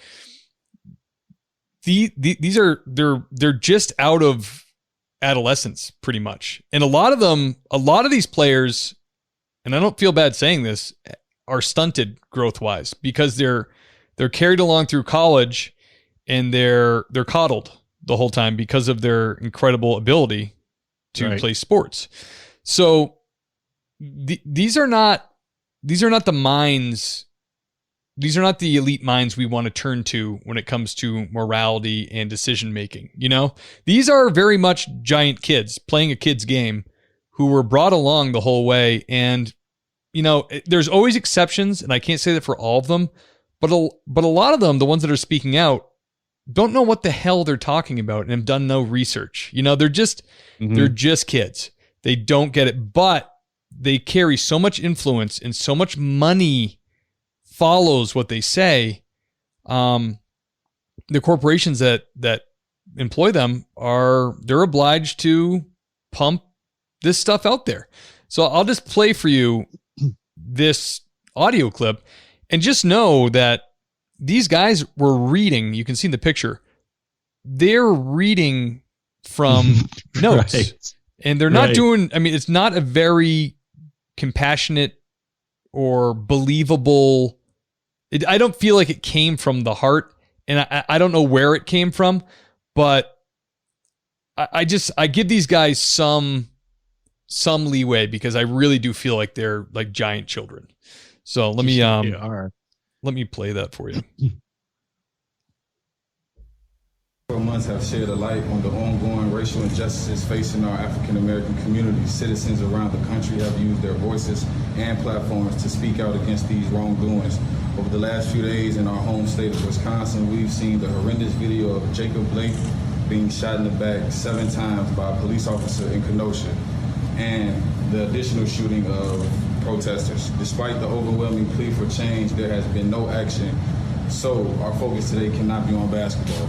these are, they're just out of adolescence pretty much. And a lot of these players, and I don't feel bad saying this, are stunted growth wise because they're carried along through college and they're coddled the whole time because of their incredible ability to play sports. So these are not the minds. These are not the elite minds we want to turn to when it comes to morality and decision making. You know, these are very much giant kids playing a kid's game who were brought along the whole way. And, you know, there's always exceptions, and I can't say that for all of them, but a lot of them, the ones that are speaking out, don't know what the hell they're talking about and have done no research. You know, they're just kids. They don't get it, but they carry so much influence and so much money follows what they say. The corporations that employ them they're obliged to pump this stuff out there. So I'll just play for you this audio clip and just know that these guys were reading, you can see in the picture, they're reading from notes. Right. And they're not doing, I mean, it's not a very compassionate or believable. I don't feel like it came from the heart, and I don't know where it came from, but I give these guys some leeway because I really do feel like they're like giant children. So let me play that for you. Months have shed a light on the ongoing racial injustices facing our African American community. Citizens around the country have used their voices and platforms to speak out against these wrongdoings. Over the last few days in our home state of Wisconsin, we've seen the horrendous video of Jacob Blake being shot in the back 7 times by a police officer in Kenosha, and the additional shooting of protesters. Despite the overwhelming plea for change, there has been no action. So our focus today cannot be on basketball.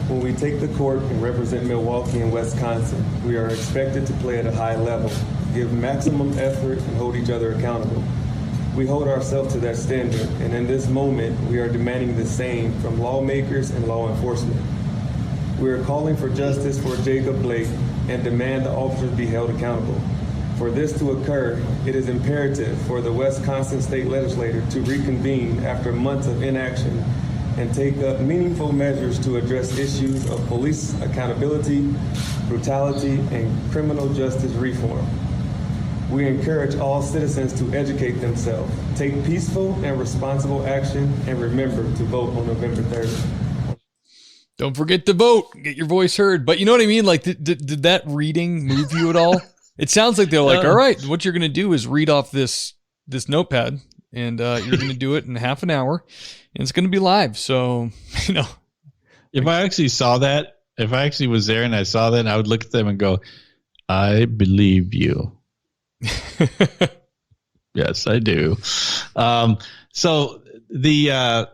When we take the court and represent Milwaukee and Wisconsin, we are expected to play at a high level, give maximum effort, and hold each other accountable. We hold ourselves to that standard, and in this moment, we are demanding the same from lawmakers and law enforcement. We are calling for justice for Jacob Blake and demand the officers be held accountable. For this to occur, it is imperative for the Wisconsin State Legislature to reconvene after months of inaction and take up meaningful measures to address issues of police accountability, brutality, and criminal justice reform. We encourage all citizens to educate themselves, take peaceful and responsible action, and remember to vote on November 3rd. Don't forget to vote. Get your voice heard. But you know what I mean? Like, did that reading move you at all? It sounds like they're like, all right, what you're going to do is read off this notepad, and you're going to do it in half an hour. And it's going to be live. So, you know, if I actually saw that, if I actually was there and I saw that, I would look at them and go, I believe you. Yes, I do. So the,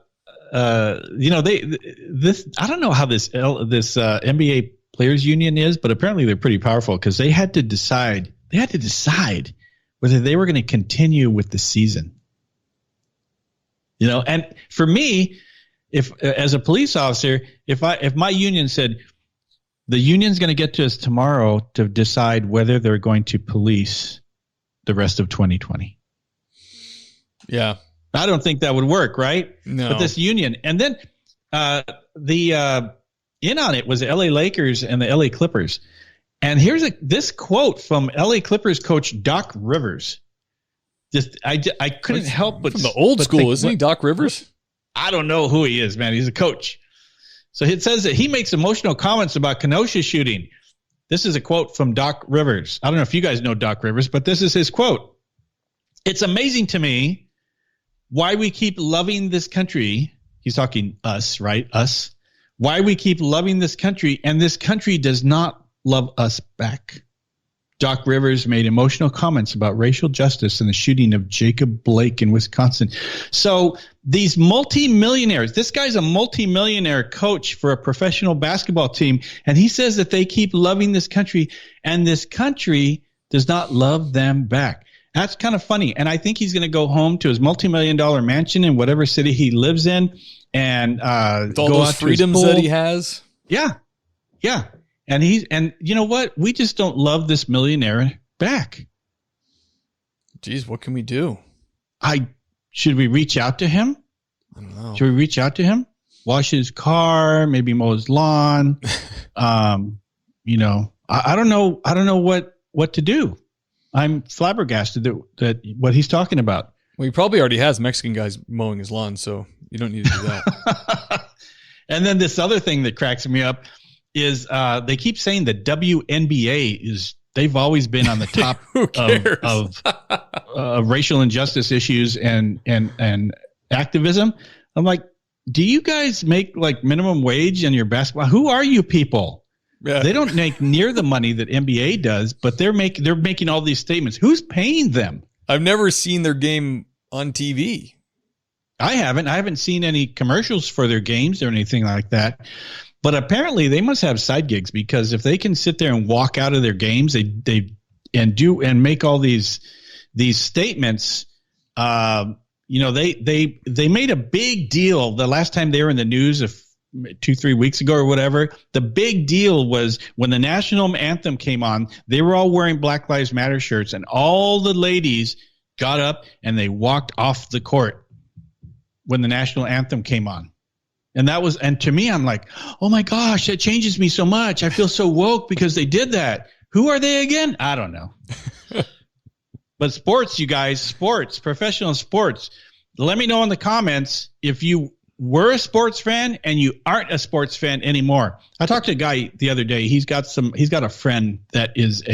you know, I don't know how this NBA players union is, but apparently they're pretty powerful because they had to decide whether they were going to continue with the season. You know, and for me, if as a police officer, if my union said the union's going to get to us tomorrow to decide whether they're going to police the rest of 2020. Yeah. I don't think that would work, right? No. But this union, and then the in on it was the LA Lakers and the LA Clippers. And here's this quote from LA Clippers coach Doc Rivers. I couldn't help but from the old school, isn't he, Doc Rivers? I don't know who he is, man. He's a coach. So it says that he makes emotional comments about Kenosha shooting. This is a quote from Doc Rivers. I don't know if you guys know Doc Rivers, but this is his quote. It's amazing to me why we keep loving this country. He's talking us, right? Us. Why we keep loving this country, and this country does not love us back. Doc Rivers made emotional comments about racial justice and the shooting of Jacob Blake in Wisconsin. So these multimillionaires, this guy's a multimillionaire coach for a professional basketball team, and he says that they keep loving this country, and this country does not love them back. That's kind of funny. And I think he's going to go home to his multi-million-dollar mansion in whatever city he lives in and with all those freedoms that he has. Yeah. Yeah. And you know what? We just don't love this millionaire back. Geez, what can we do? I Should we reach out to him? I don't know. Should we reach out to him? Wash his car, maybe mow his lawn. You know, I don't know. I don't know what to do. I'm flabbergasted that what he's talking about. Well, he probably already has Mexican guys mowing his lawn, so you don't need to do that. And then this other thing that cracks me up is they keep saying the WNBA is. They've always been on the top of racial injustice issues and activism. I'm like, do you guys make like minimum wage in your basketball? Who are you people? Yeah. They don't make near the money that NBA does, but they're making all these statements. Who's paying them? I've never seen their game on TV. I haven't seen any commercials for their games or anything like that. But apparently they must have side gigs, because if they can sit there and walk out of their games, they make all these statements. You know, they made a big deal the last time they were in the news 2-3 weeks ago or whatever. The big deal was when the national anthem came on, they were all wearing Black Lives Matter shirts, and all the ladies got up and they walked off the court when the national anthem came on. And to me, I'm like, oh my gosh, that changes me so much. I feel so woke because they did that. Who are they again? I don't know. But sports, you guys, professional sports. Let me know in the comments if you were a sports fan and you aren't a sports fan anymore. I talked to a guy the other day. He's got a friend that is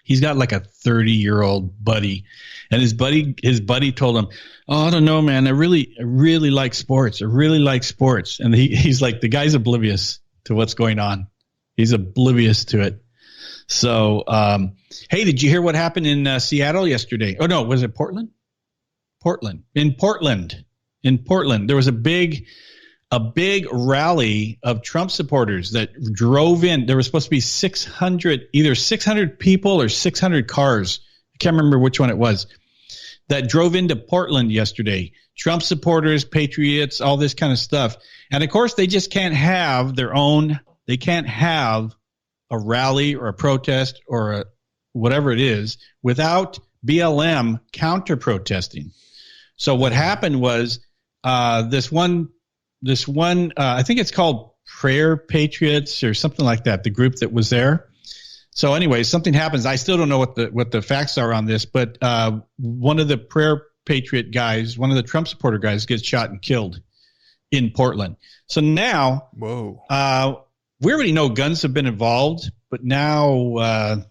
he's got like a 30-year-old buddy, and his buddy told him, "Oh, I don't know, man. I really like sports. I really like sports." And he's like, the guy's oblivious to what's going on. He's oblivious to it. So, hey, did you hear what happened in Seattle yesterday? Oh no, was it Portland? In Portland, there was a big rally of Trump supporters that drove in. There was supposed to be 600 people or 600 cars. I can't remember which one it was, that drove into Portland yesterday. Trump supporters, patriots, all this kind of stuff. And of course, they just can't have they can't have a rally or a protest or whatever it is without BLM counter protesting. So what happened was this one, I think it's called Prayer Patriots or something like that, the group that was there. So anyway, something happens. I still don't know what the facts are on this, but one of the Prayer Patriot guys, one of the Trump supporter guys, gets shot and killed in Portland. So now, we already know guns have been involved, but now, and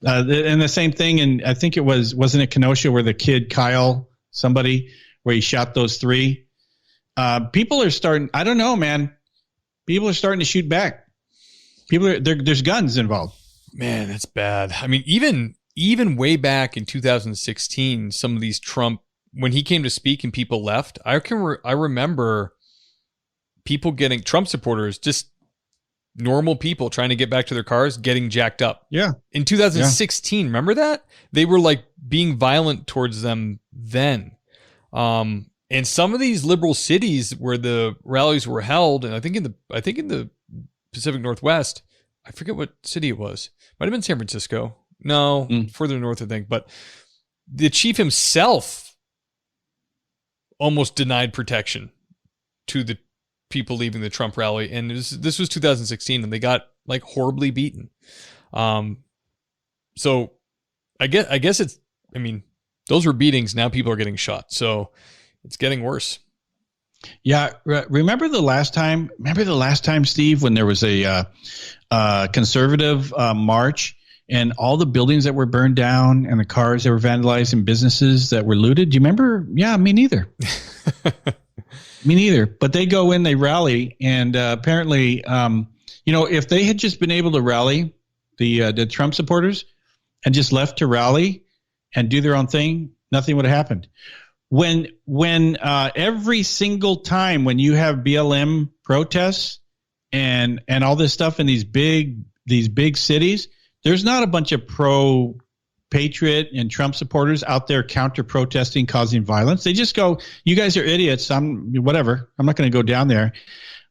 the same thing. And I think wasn't it Kenosha where the kid Kyle, where he shot those 3? People are starting. I don't know, man. People are starting to shoot back. There's guns involved. Man, that's bad. I mean, even way back in 2016, some of these Trump, when he came to speak and people left, I remember people getting Trump supporters, just normal people trying to get back to their cars, getting jacked up. Yeah. In 2016, remember that? They were like being violent towards them then. And some of these liberal cities where the rallies were held, and I think in the Pacific Northwest, I forget what city it was. Might have been San Francisco. No, further north, I think. But the chief himself almost denied protection to the people leaving the Trump rally. And this was 2016, and they got like horribly beaten. So I guess it's, I mean, those were beatings. Now people are getting shot. So it's getting worse. Yeah. Remember the last time, Steve, when there was a conservative march and all the buildings that were burned down and the cars that were vandalized and businesses that were looted? Do you remember? Yeah, me neither. Me neither. But they go in, they rally, and apparently, if they had just been able to rally, the Trump supporters, and just left to rally and do their own thing, nothing would have happened. When every single time when you have BLM protests and all this stuff in these big cities, there's not a bunch of pro-patriot and Trump supporters out there counter-protesting, causing violence. They just go, "You guys are idiots. Whatever. I'm not going to go down there."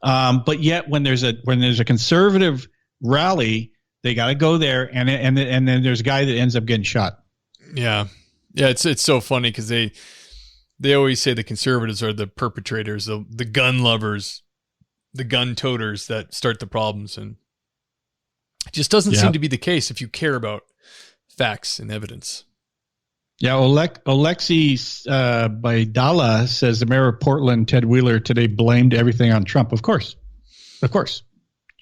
But yet, when there's a conservative rally, they got to go there, and then there's a guy that ends up getting shot. Yeah. Yeah, it's so funny because they always say the conservatives are the perpetrators, the gun lovers, the gun toters that start the problems, and it just doesn't seem to be the case if you care about facts and evidence. Yeah, Alexei Baidala says the mayor of Portland, Ted Wheeler, today blamed everything on Trump. Of course.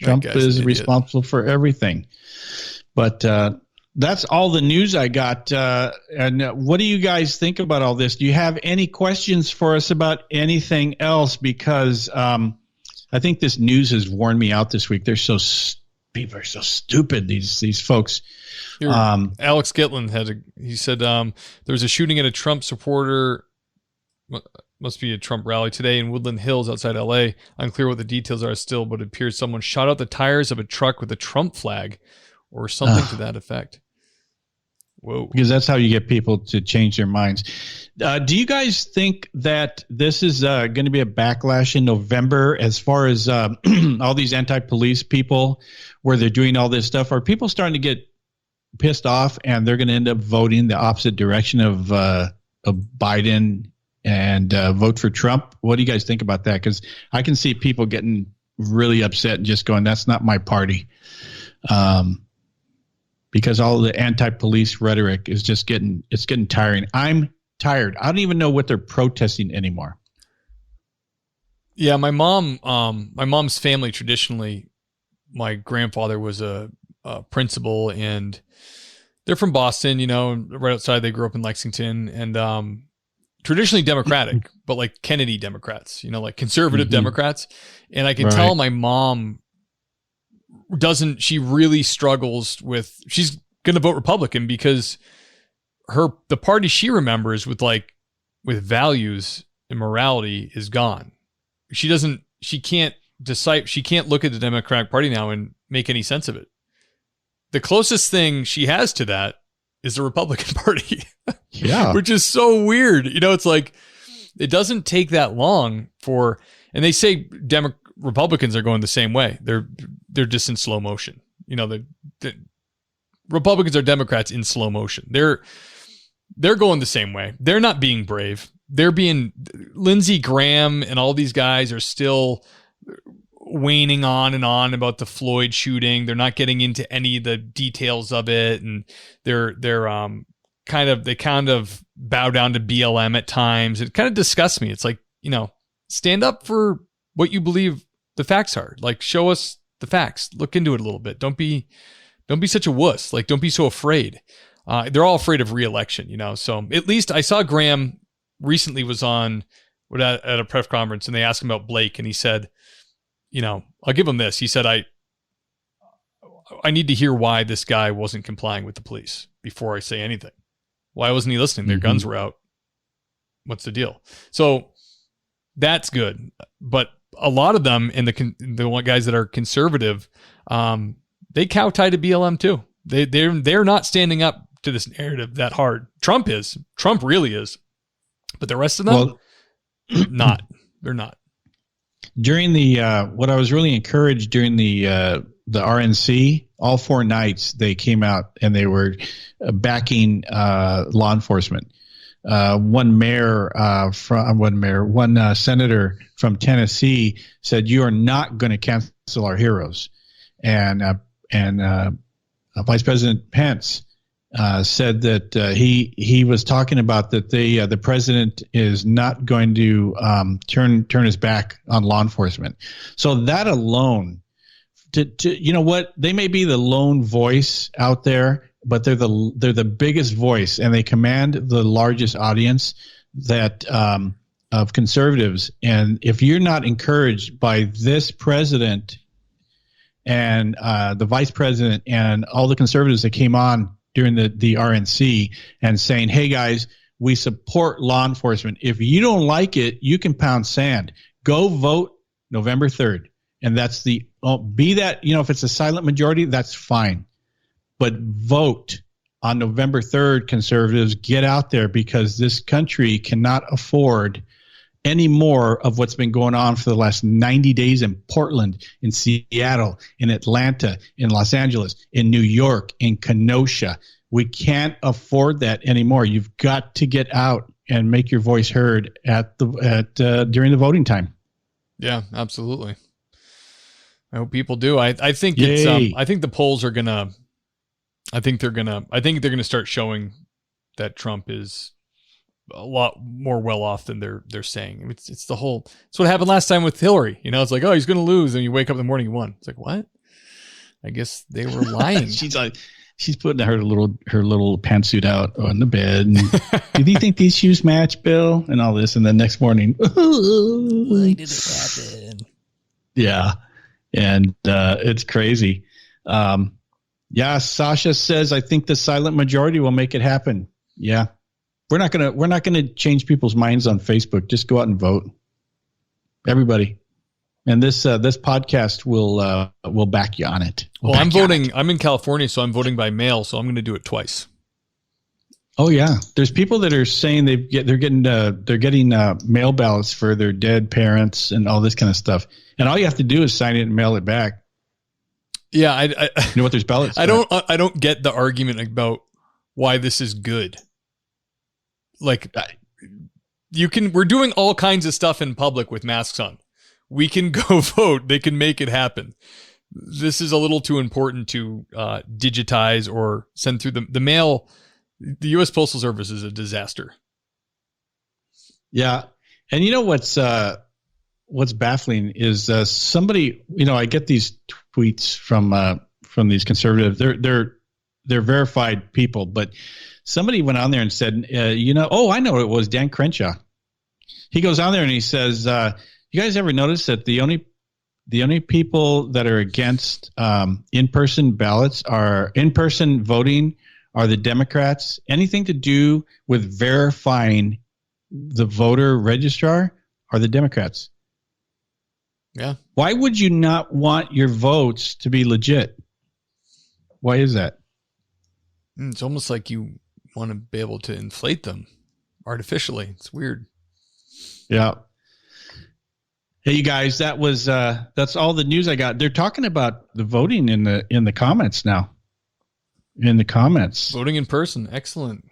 Trump is responsible for everything. But that's all the news I got. And what do you guys think about all this? Do you have any questions for us about anything else? Because I think this news has worn me out this week. People are so stupid, these folks. Alex Gitlin he said there was a shooting at a Trump supporter, must be a Trump rally today in Woodland Hills outside LA. Unclear what the details are still, but it appears someone shot out the tires of a truck with a Trump flag or something to that effect. Whoa. Because that's how you get people to change their minds. Do you guys think that this is going to be a backlash in November as far as all these anti-police people where they're doing all this stuff? Are people starting to get pissed off and they're going to end up voting the opposite direction of Biden and vote for Trump? What do you guys think about that? Because I can see people getting really upset and just going, that's not my party. Because all the anti-police rhetoric is just getting tiring. I'm tired. I don't even know what they're protesting anymore. Yeah, my mom's family traditionally, my grandfather was a principal, and they're from Boston, right outside. They grew up in Lexington, and traditionally Democratic, but like Kennedy Democrats, like conservative Democrats. And I can tell my mom she really struggles she's going to vote Republican because the party she remembers with values and morality is gone. She can't decide. She can't look at the Democratic Party now and make any sense of it. The closest thing she has to that is the Republican Party. Yeah. Which is so weird. It's like, it doesn't take that long and they say Republicans are going the same way. They're just in slow motion. The Republicans are Democrats in slow motion. They're going the same way. They're not being brave. Lindsey Graham and all these guys are still waning on and on about the Floyd shooting. They're not getting into any of the details of it, and they kind of bow down to BLM at times. It kind of disgusts me. It's like, stand up for what you believe the facts are. Like, show us the facts. Look into it a little bit. Don't be such a wuss. Like, don't be so afraid. They're all afraid of re-election, So at least I saw Graham recently was on at a press conference, and they asked him about Blake, and he said, I'll give him this. He said, I need to hear why this guy wasn't complying with the police before I say anything. Why wasn't he listening? Their guns were out. What's the deal? So that's good. But a lot of them, and the guys that are conservative, they kowtie to BLM too. They're not standing up to this narrative that hard. Trump really is. But the rest of them, not. They're not. During what I was really encouraged during the RNC, all 4 nights they came out and they were backing law enforcement. One senator from Tennessee said, "You are not going to cancel our heroes," and Vice President Pence said that he was talking about that the president is not going to turn his back on law enforcement. So that alone, they may be the lone voice out there, but they're the biggest voice, and they command the largest audience that of conservatives. And if you're not encouraged by this president and the vice president and all the conservatives that came on during the RNC and saying, "Hey guys, we support law enforcement. If you don't like it, you can pound sand. Go vote November 3rd." And that's if it's a silent majority, that's fine. But vote on November 3rd, conservatives. Get out there, because this country cannot afford any more of what's been going on for the last 90 days in Portland, in Seattle, in Atlanta, in Los Angeles, in New York, in Kenosha. We can't afford that anymore. You've got to get out and make your voice heard during the voting time. Yeah, absolutely. I hope people do. I think I think the polls are gonna. I think they're gonna start showing that Trump is a lot more well off than they're saying. It's what happened last time with Hillary. It's like, oh, he's gonna lose, and you wake up in the morning, he won. It's like, what? I guess they were lying. She's putting her little pantsuit out on the bed. And, do you think these shoes match, Bill? And all this, and then next morning, why did it happen? Yeah, and it's crazy. Sasha says, I think the silent majority will make it happen. Yeah. We're not gonna change people's minds on Facebook. Just go out and vote, everybody. And this podcast will back you on it. I'm voting. I'm in California, so I'm voting by mail. So I'm going to do it twice. Oh yeah, there's people that are saying they're getting mail ballots for their dead parents and all this kind of stuff. And all you have to do is sign it and mail it back. Yeah, I you know what? There's ballots. I don't get the argument about why this is good. Like, we're doing all kinds of stuff in public with masks on. We can go vote. They can make it happen. This is a little too important to digitize or send through the mail. The U.S. Postal Service is a disaster. Yeah. And you know what's baffling is somebody, I get these tweets from these conservatives. They're verified people, but somebody went on there and said, I know it was Dan Crenshaw. He goes on there and he says, you guys ever notice that the only people that are against in-person ballots are in-person voting are the Democrats? Anything to do with verifying the voter registrar are the Democrats. Yeah. Why would you not want your votes to be legit? Why is that? It's almost like you want to be able to inflate them artificially. It's weird. Yeah. Hey, you guys, that's all the news I got. They're talking about the voting in the comments now. In the comments. Voting in person. Excellent.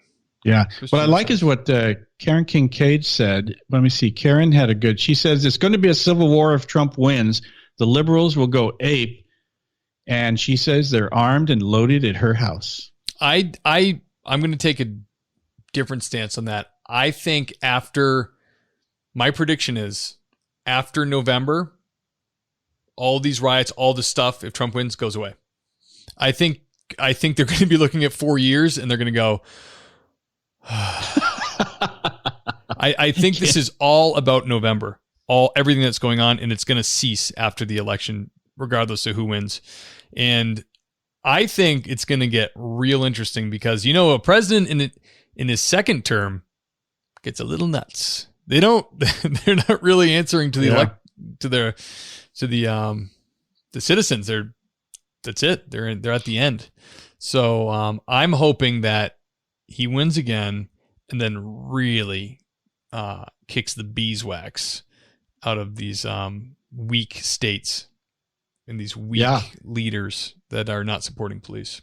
Yeah. What I like is what Karen Kincaid said. Let me see. Karen had she says it's going to be a civil war if Trump wins. The liberals will go ape. And she says they're armed and loaded at her house. I'm going to take a different stance on that. I think my prediction is after November, all these riots, all this stuff, if Trump wins, goes away. I think they're going to be looking at 4 years and they're going to go, I think this is all about November, everything that's going on, and it's going to cease after the election, regardless of who wins. And I think it's going to get real interesting because, a president in his second term gets a little nuts. They're not really answering to the citizens. That's it. They're at the end. So I'm hoping that he wins again and then really kicks the beeswax out of these weak states and these weak leaders that are not supporting police.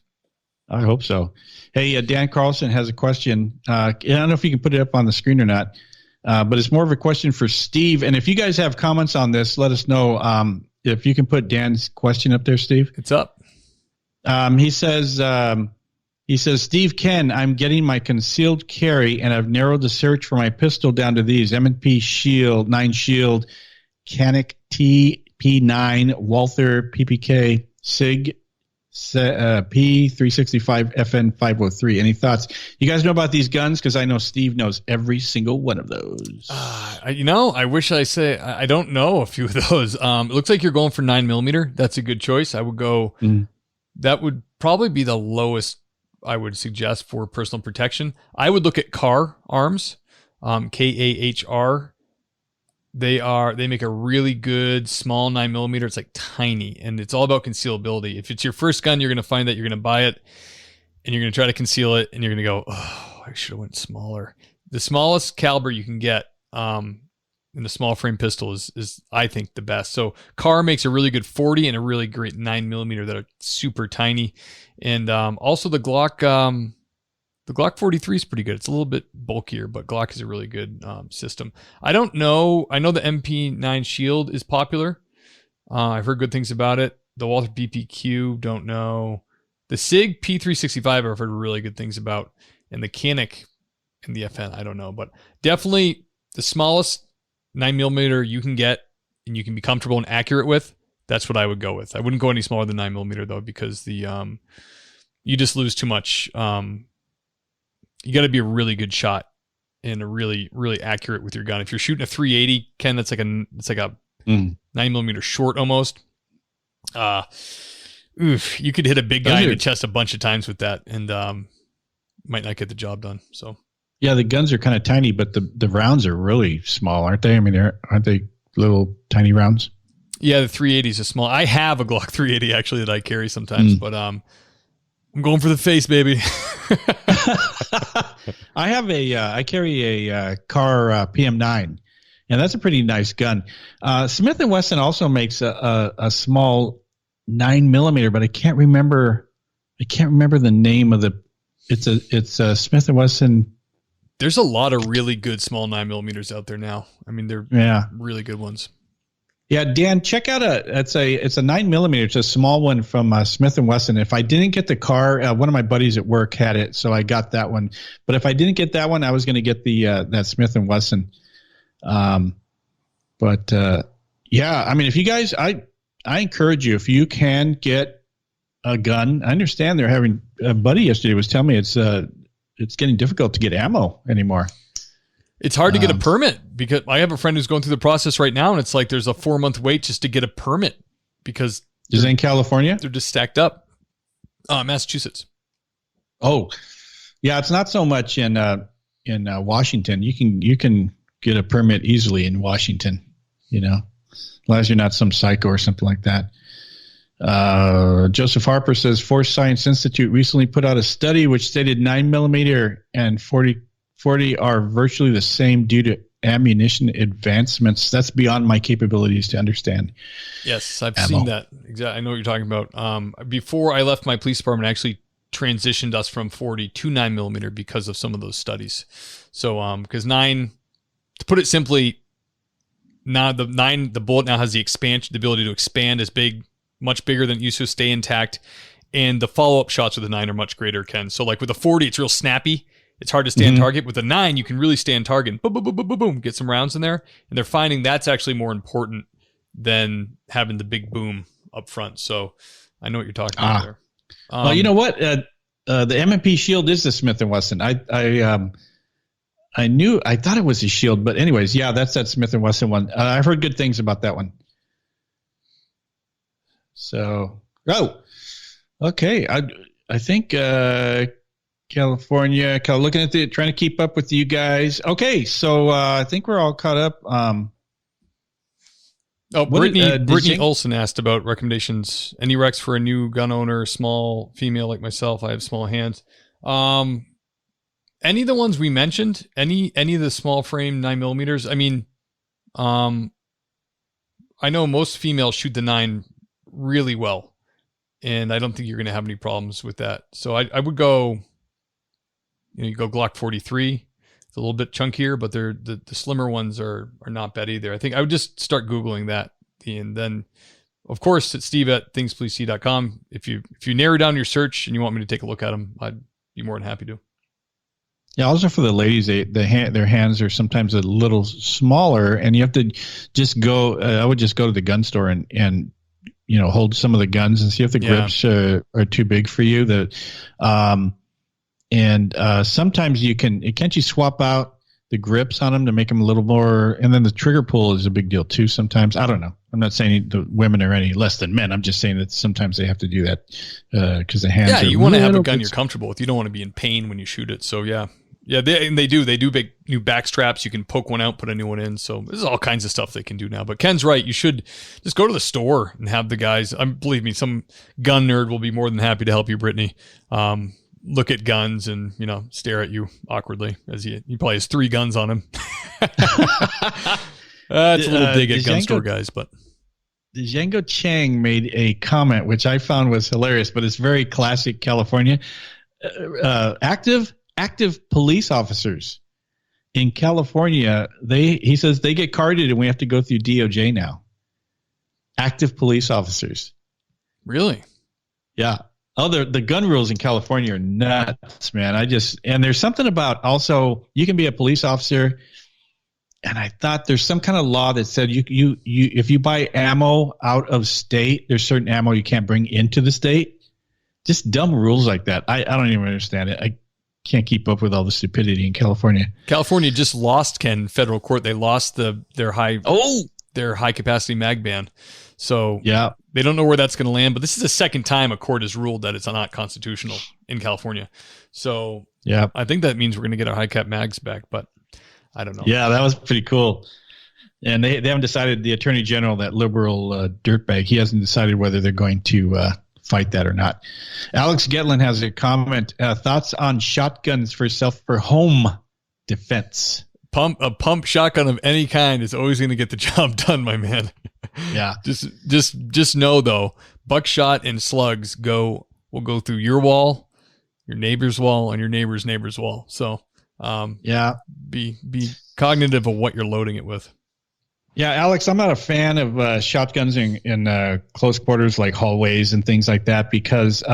I hope so. Hey, Dan Carlson has a question. I don't know if you can put it up on the screen or not, but it's more of a question for Steve. And if you guys have comments on this, let us know. If you can put Dan's question up there, Steve. It's up. He says, Steve Ken, I'm getting my concealed carry, and I've narrowed the search for my pistol down to these: M&P Shield, 9 Shield, Canic TP9, Walther PPK, SIG P365 FN503. Any thoughts? You guys know about these guns? Because I know Steve knows every single one of those. I wish I don't know a few of those. It looks like you're going for 9mm. That's a good choice. I would go. That would probably be the lowest I would suggest for personal protection. I would look at Kahr Arms, KAHR. They make a really good small 9mm. It's like tiny, and it's all about concealability. If it's your first gun, you're going to find that you're going to buy it and you're going to try to conceal it, and you're going to go, oh, I should have went smaller. The smallest caliber you can get, And the small frame pistol is I think the best. So Carr makes a really good 40 and a really great 9mm that are super tiny. And also the Glock 43 is pretty good. It's a little bit bulkier, but Glock is a really good system. I don't know. I know the MP9 Shield is popular. I've heard good things about it. The Walther BPQ, don't know. The SIG P365 I've heard really good things about. And the Canik and the FN, I don't know. But definitely the smallest 9mm you can get and you can be comfortable and accurate with, that's what I would go with. I wouldn't go any smaller than 9mm though, because the you just lose too much. You got to be a really good shot and a really, really accurate with your gun. If you're shooting a 380, Ken, it's like a 9mm short almost. You could hit a big guy in the chest a bunch of times with that, and might not get the job done. So yeah, the guns are kind of tiny, but the rounds are really small, aren't they? I mean, aren't they little tiny rounds? Yeah, the 380s is small. I have a Glock 380 actually that I carry sometimes, but I'm going for the face, baby. I carry a Carr PM9, and that's a pretty nice gun. Smith & Wesson also makes a small 9mm, but I can't remember the name of the. It's a Smith & Wesson. There's a lot of really good small 9mm out there now. I mean, they're really good ones. Yeah, Dan, check out it's a 9mm. It's a small one from Smith & Wesson. If I didn't get the Carr, one of my buddies at work had it, so I got that one. But if I didn't get that one, I was going to get the that Smith & Wesson. Yeah, I mean, if you guys, I encourage you, if you can get a gun. I understand they're having a buddy yesterday was telling me it's getting difficult to get ammo anymore. It's hard to get a permit because I have a friend who's going through the process right now, and it's like there's a 4-month wait just to get a permit because is it in California? They're just stacked up. Massachusetts. Oh, yeah, it's not so much in Washington. You can get a permit easily in Washington, as long as you're not some psycho or something like that. Joseph Harper says Force Science Institute recently put out a study which stated 9mm and 40 are virtually the same due to ammunition advancements. That's beyond my capabilities to understand. Yes, I've seen that. Exactly. I know what you're talking about. Before I left my police department, I actually transitioned us from 40 to 9mm because of some of those studies. So, because 9, to put it simply, now the bullet now has the ability to expand as big, much bigger than it used to, stay intact, and the follow-up shots with the 9 are much greater, Ken. So like with the 40, it's real snappy. It's hard to stay on target. With the 9, you can really stay on target. Boom, boom, boom, boom, boom, boom. Get some rounds in there. And they're finding that's actually more important than having the big boom up front. So I know what you're talking about there. Well, you know what? The M&P Shield is the Smith & Wesson. I thought it was a Shield. But anyways, yeah, that's that Smith & Wesson one. I've heard good things about that one. So, okay. I think California, looking at trying to keep up with you guys. Okay, so I think we're all caught up. Brittany Olson asked about recommendations. Any recs for a new gun owner, small female like myself? I have small hands. Any of the ones we mentioned? Any of the small frame 9mm? I mean, I know most females shoot the 9 really well, and I don't think you're going to have any problems with that. So I would go. You go Glock 43. It's a little bit chunkier, but they're the slimmer ones are not bad either. I think I would just start Googling that. And then, of course, it's steve@thingspolicec.com. If you narrow down your search and you want me to take a look at them, I'd be more than happy to. Yeah, also for the ladies, their hands are sometimes a little smaller, and you have to just go. I would just go to the gun store and hold some of the guns and see if the grips are too big for you. And sometimes can't you swap out the grips on them to make them a little more, and then the trigger pull is a big deal too sometimes. I don't know. I'm not saying the women are any less than men. I'm just saying that sometimes they have to do that because the hands are. Yeah, you want to have a gun you're comfortable with. You don't want to be in pain when you shoot it. So yeah, they do big new back straps. You can poke one out, put a new one in. So there's all kinds of stuff they can do now. But Ken's right. You should just go to the store and have the guys. Believe me, some gun nerd will be more than happy to help you, Brittany. Look at guns and, stare at you awkwardly as he probably has 3 guns on him. It's a little dig at gun store guys, but Django Chang made a comment which I found was hilarious, but it's very classic California. Active police officers in California, he says they get carded and we have to go through DOJ now. Active police officers. Really? Yeah. Oh, the gun rules in California are nuts, man. And there's something about also you can be a police officer. And I thought there's some kind of law that said you if you buy ammo out of state, there's certain ammo you can't bring into the state. Just dumb rules like that. I don't even understand it. I can't keep up with all the stupidity in California. California just lost federal court. They lost their high capacity mag ban. So yeah, they don't know where that's going to land. But this is the second time a court has ruled that it's not constitutional in California. So yeah, I think that means we're going to get our high cap mags back. But I don't know. Yeah, that was pretty cool. And they haven't decided, the attorney general, that liberal dirtbag, he hasn't decided whether they're going to fight that or not. Alex Getlin has a comment. Thoughts on shotguns for home defense? A pump shotgun of any kind is always going to get the job done, my man. Yeah. Just know though, buckshot and slugs will go through your wall, your neighbor's wall, and your neighbor's wall. So be cognitive of what you're loading it with. Yeah, Alex, I'm not a fan of shotguns in close quarters like hallways and things like that because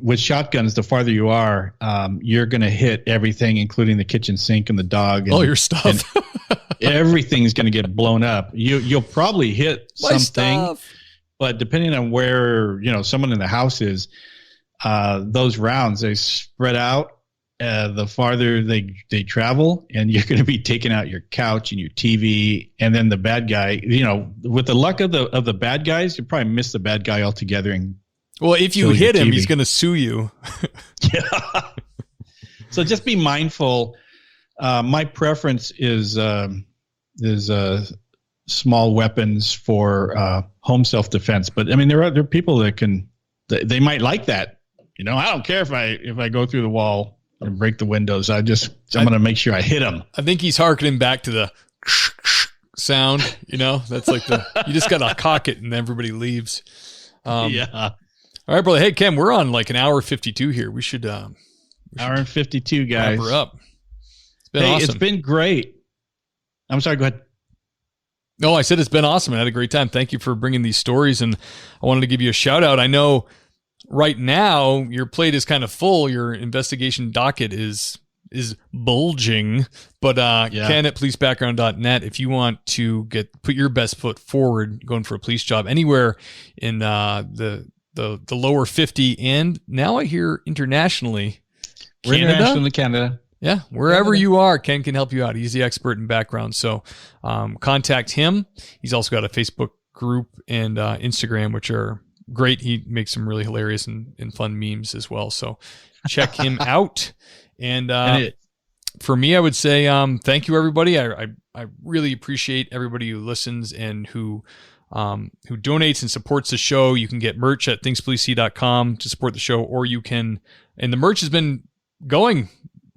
with shotguns, the farther you are, you're going to hit everything, including the kitchen sink and the dog. And, all your stuff. And everything's going to get blown up. You'll probably hit something, but depending on where someone in the house is, those rounds, they spread out. The farther they travel, and you're going to be taking out your couch and your TV, and then the bad guy. With the luck of the bad guys, you probably miss the bad guy altogether. And if you hit him, he's going to sue you. Yeah. So just be mindful. My preference is small weapons for home self defense, but I mean there are people that they might like that. I don't care if I go through the wall and break the windows. I'm going to make sure I hit him. I think he's hearkening back to the sound. That's like you just got to cock it and everybody leaves. Yeah. All right, brother. Hey, Ken, we're on like an hour 52 here. We should hour and 52, guys. Wrap her up. It's been awesome. It's been great. I'm sorry. Go ahead. No, I said it's been awesome. I had a great time. Thank you for bringing these stories, and I wanted to give you a shout out. I know right now your plate is kind of full. Your investigation docket is bulging, but Ken at policebackground.net, if you want to put your best foot forward going for a police job anywhere in the lower 50, and now I hear internationally, Canada. Yeah, wherever you are, Ken can help you out. He's the expert in background. So contact him. He's also got a Facebook group and Instagram, which are great. He makes some really hilarious and fun memes as well. So check him out. And for me, I would say thank you, everybody. I really appreciate everybody who listens and who donates and supports the show. You can get merch at thingspolicey.com to support the show, or you can, and the merch has been going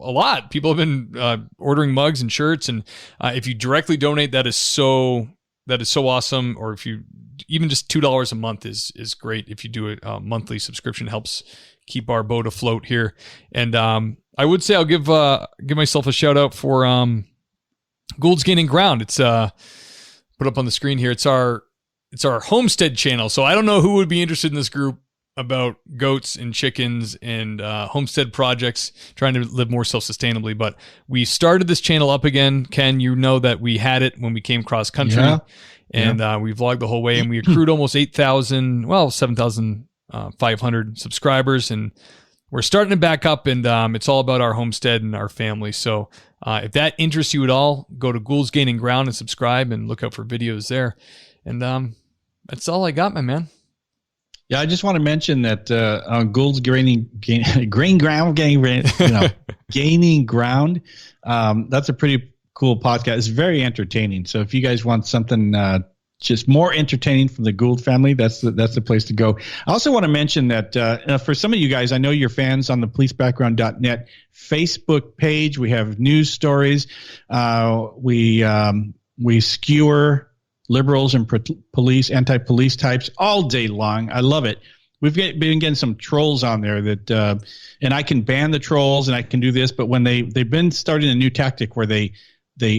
a lot. People have been ordering mugs and shirts, and if you directly donate, that is so awesome. Or if you even just $2 a month is great. If you do a monthly subscription, helps keep our boat afloat here. And I would say I'll give myself a shout out for Gould's Gaining Ground. It's put up on the screen here. It's our homestead channel. So I don't know who would be interested in this group about goats and chickens and homestead projects, trying to live more self-sustainably. But we started this channel up again. Ken, you know that we had it when we came cross country, and we vlogged the whole way, and we accrued almost 7,500 subscribers, and we're starting to back up, and it's all about our homestead and our family. So if that interests you at all, go to Gould's Gaining Ground and subscribe and look out for videos there. And that's all I got, my man. Yeah, I just want to mention that on Gould's Gaining Ground, that's a pretty cool podcast. It's very entertaining. So if you guys want something just more entertaining from the Gould family, that's the place to go. I also want to mention that for some of you guys, I know you're fans on the policebackground.net Facebook page. We have news stories. We We skewer liberals and police, anti-police types all day long. I love it. We've been getting some trolls on there that, and I can ban the trolls and I can do this, but when they've been starting a new tactic where they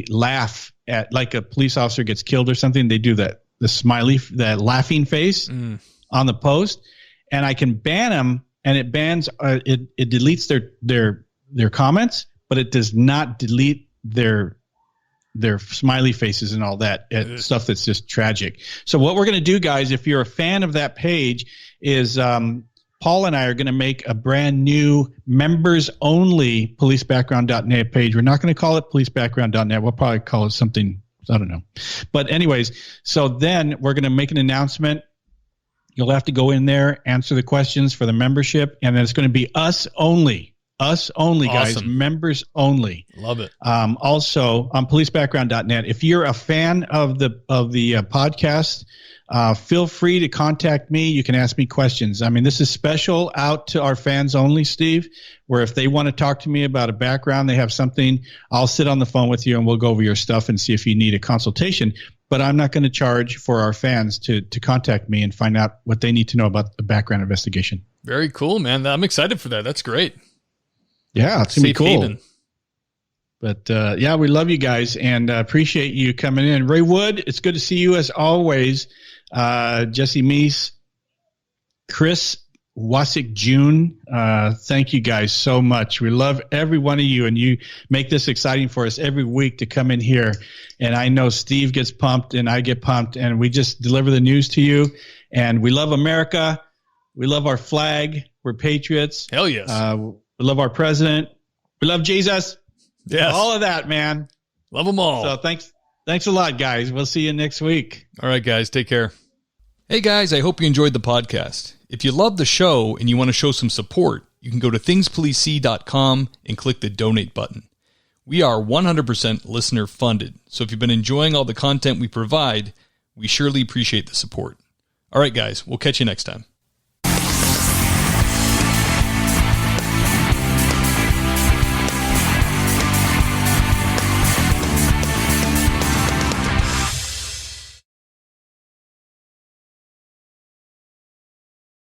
laugh at, like a police officer gets killed or something, they do the smiley, that laughing face on the post, and I can ban them, and it bans, it deletes their comments, but it does not delete their smiley faces and all that stuff that's just tragic. So what we're going to do, guys, if you're a fan of that page, is Paul and I are going to make a brand new members-only policebackground.net page. We're not going to call it policebackground.net. We'll probably call it something, I don't know. But anyways, so then we're going to make an announcement. You'll have to go in there, answer the questions for the membership, and then it's going to be us only. Us only, guys. Awesome. Members only. Love it. Also on policebackground.net, if you're a fan of the podcast, feel free to contact me. You can ask me questions. I mean, this is special out to our fans only, Steve, where if they want to talk to me about a background, they have something, I'll sit on the phone with you and we'll go over your stuff and see if you need a consultation. But I'm not going to charge for our fans to contact me and find out what they need to know about the background investigation. Very cool, man. I'm excited for that. That's great. Yeah, it's going to be cool. Haven. But, yeah, we love you guys and appreciate you coming in. Ray Wood, it's good to see you as always. Jesse Meese, Chris Wasick June, thank you guys so much. We love every one of you, and you make this exciting for us every week to come in here. And I know Steve gets pumped and I get pumped, and we just deliver the news to you. And we love America. We love our flag. We're patriots. Hell yes. We love our president. We love Jesus. Yes. All of that, man. Love them all. So thanks a lot, guys. We'll see you next week. All right, guys. Take care. Hey, guys. I hope you enjoyed the podcast. If you love the show and you want to show some support, you can go to thingspolicec.com and click the donate button. We are 100% listener funded. So if you've been enjoying all the content we provide, we surely appreciate the support. All right, guys. We'll catch you next time.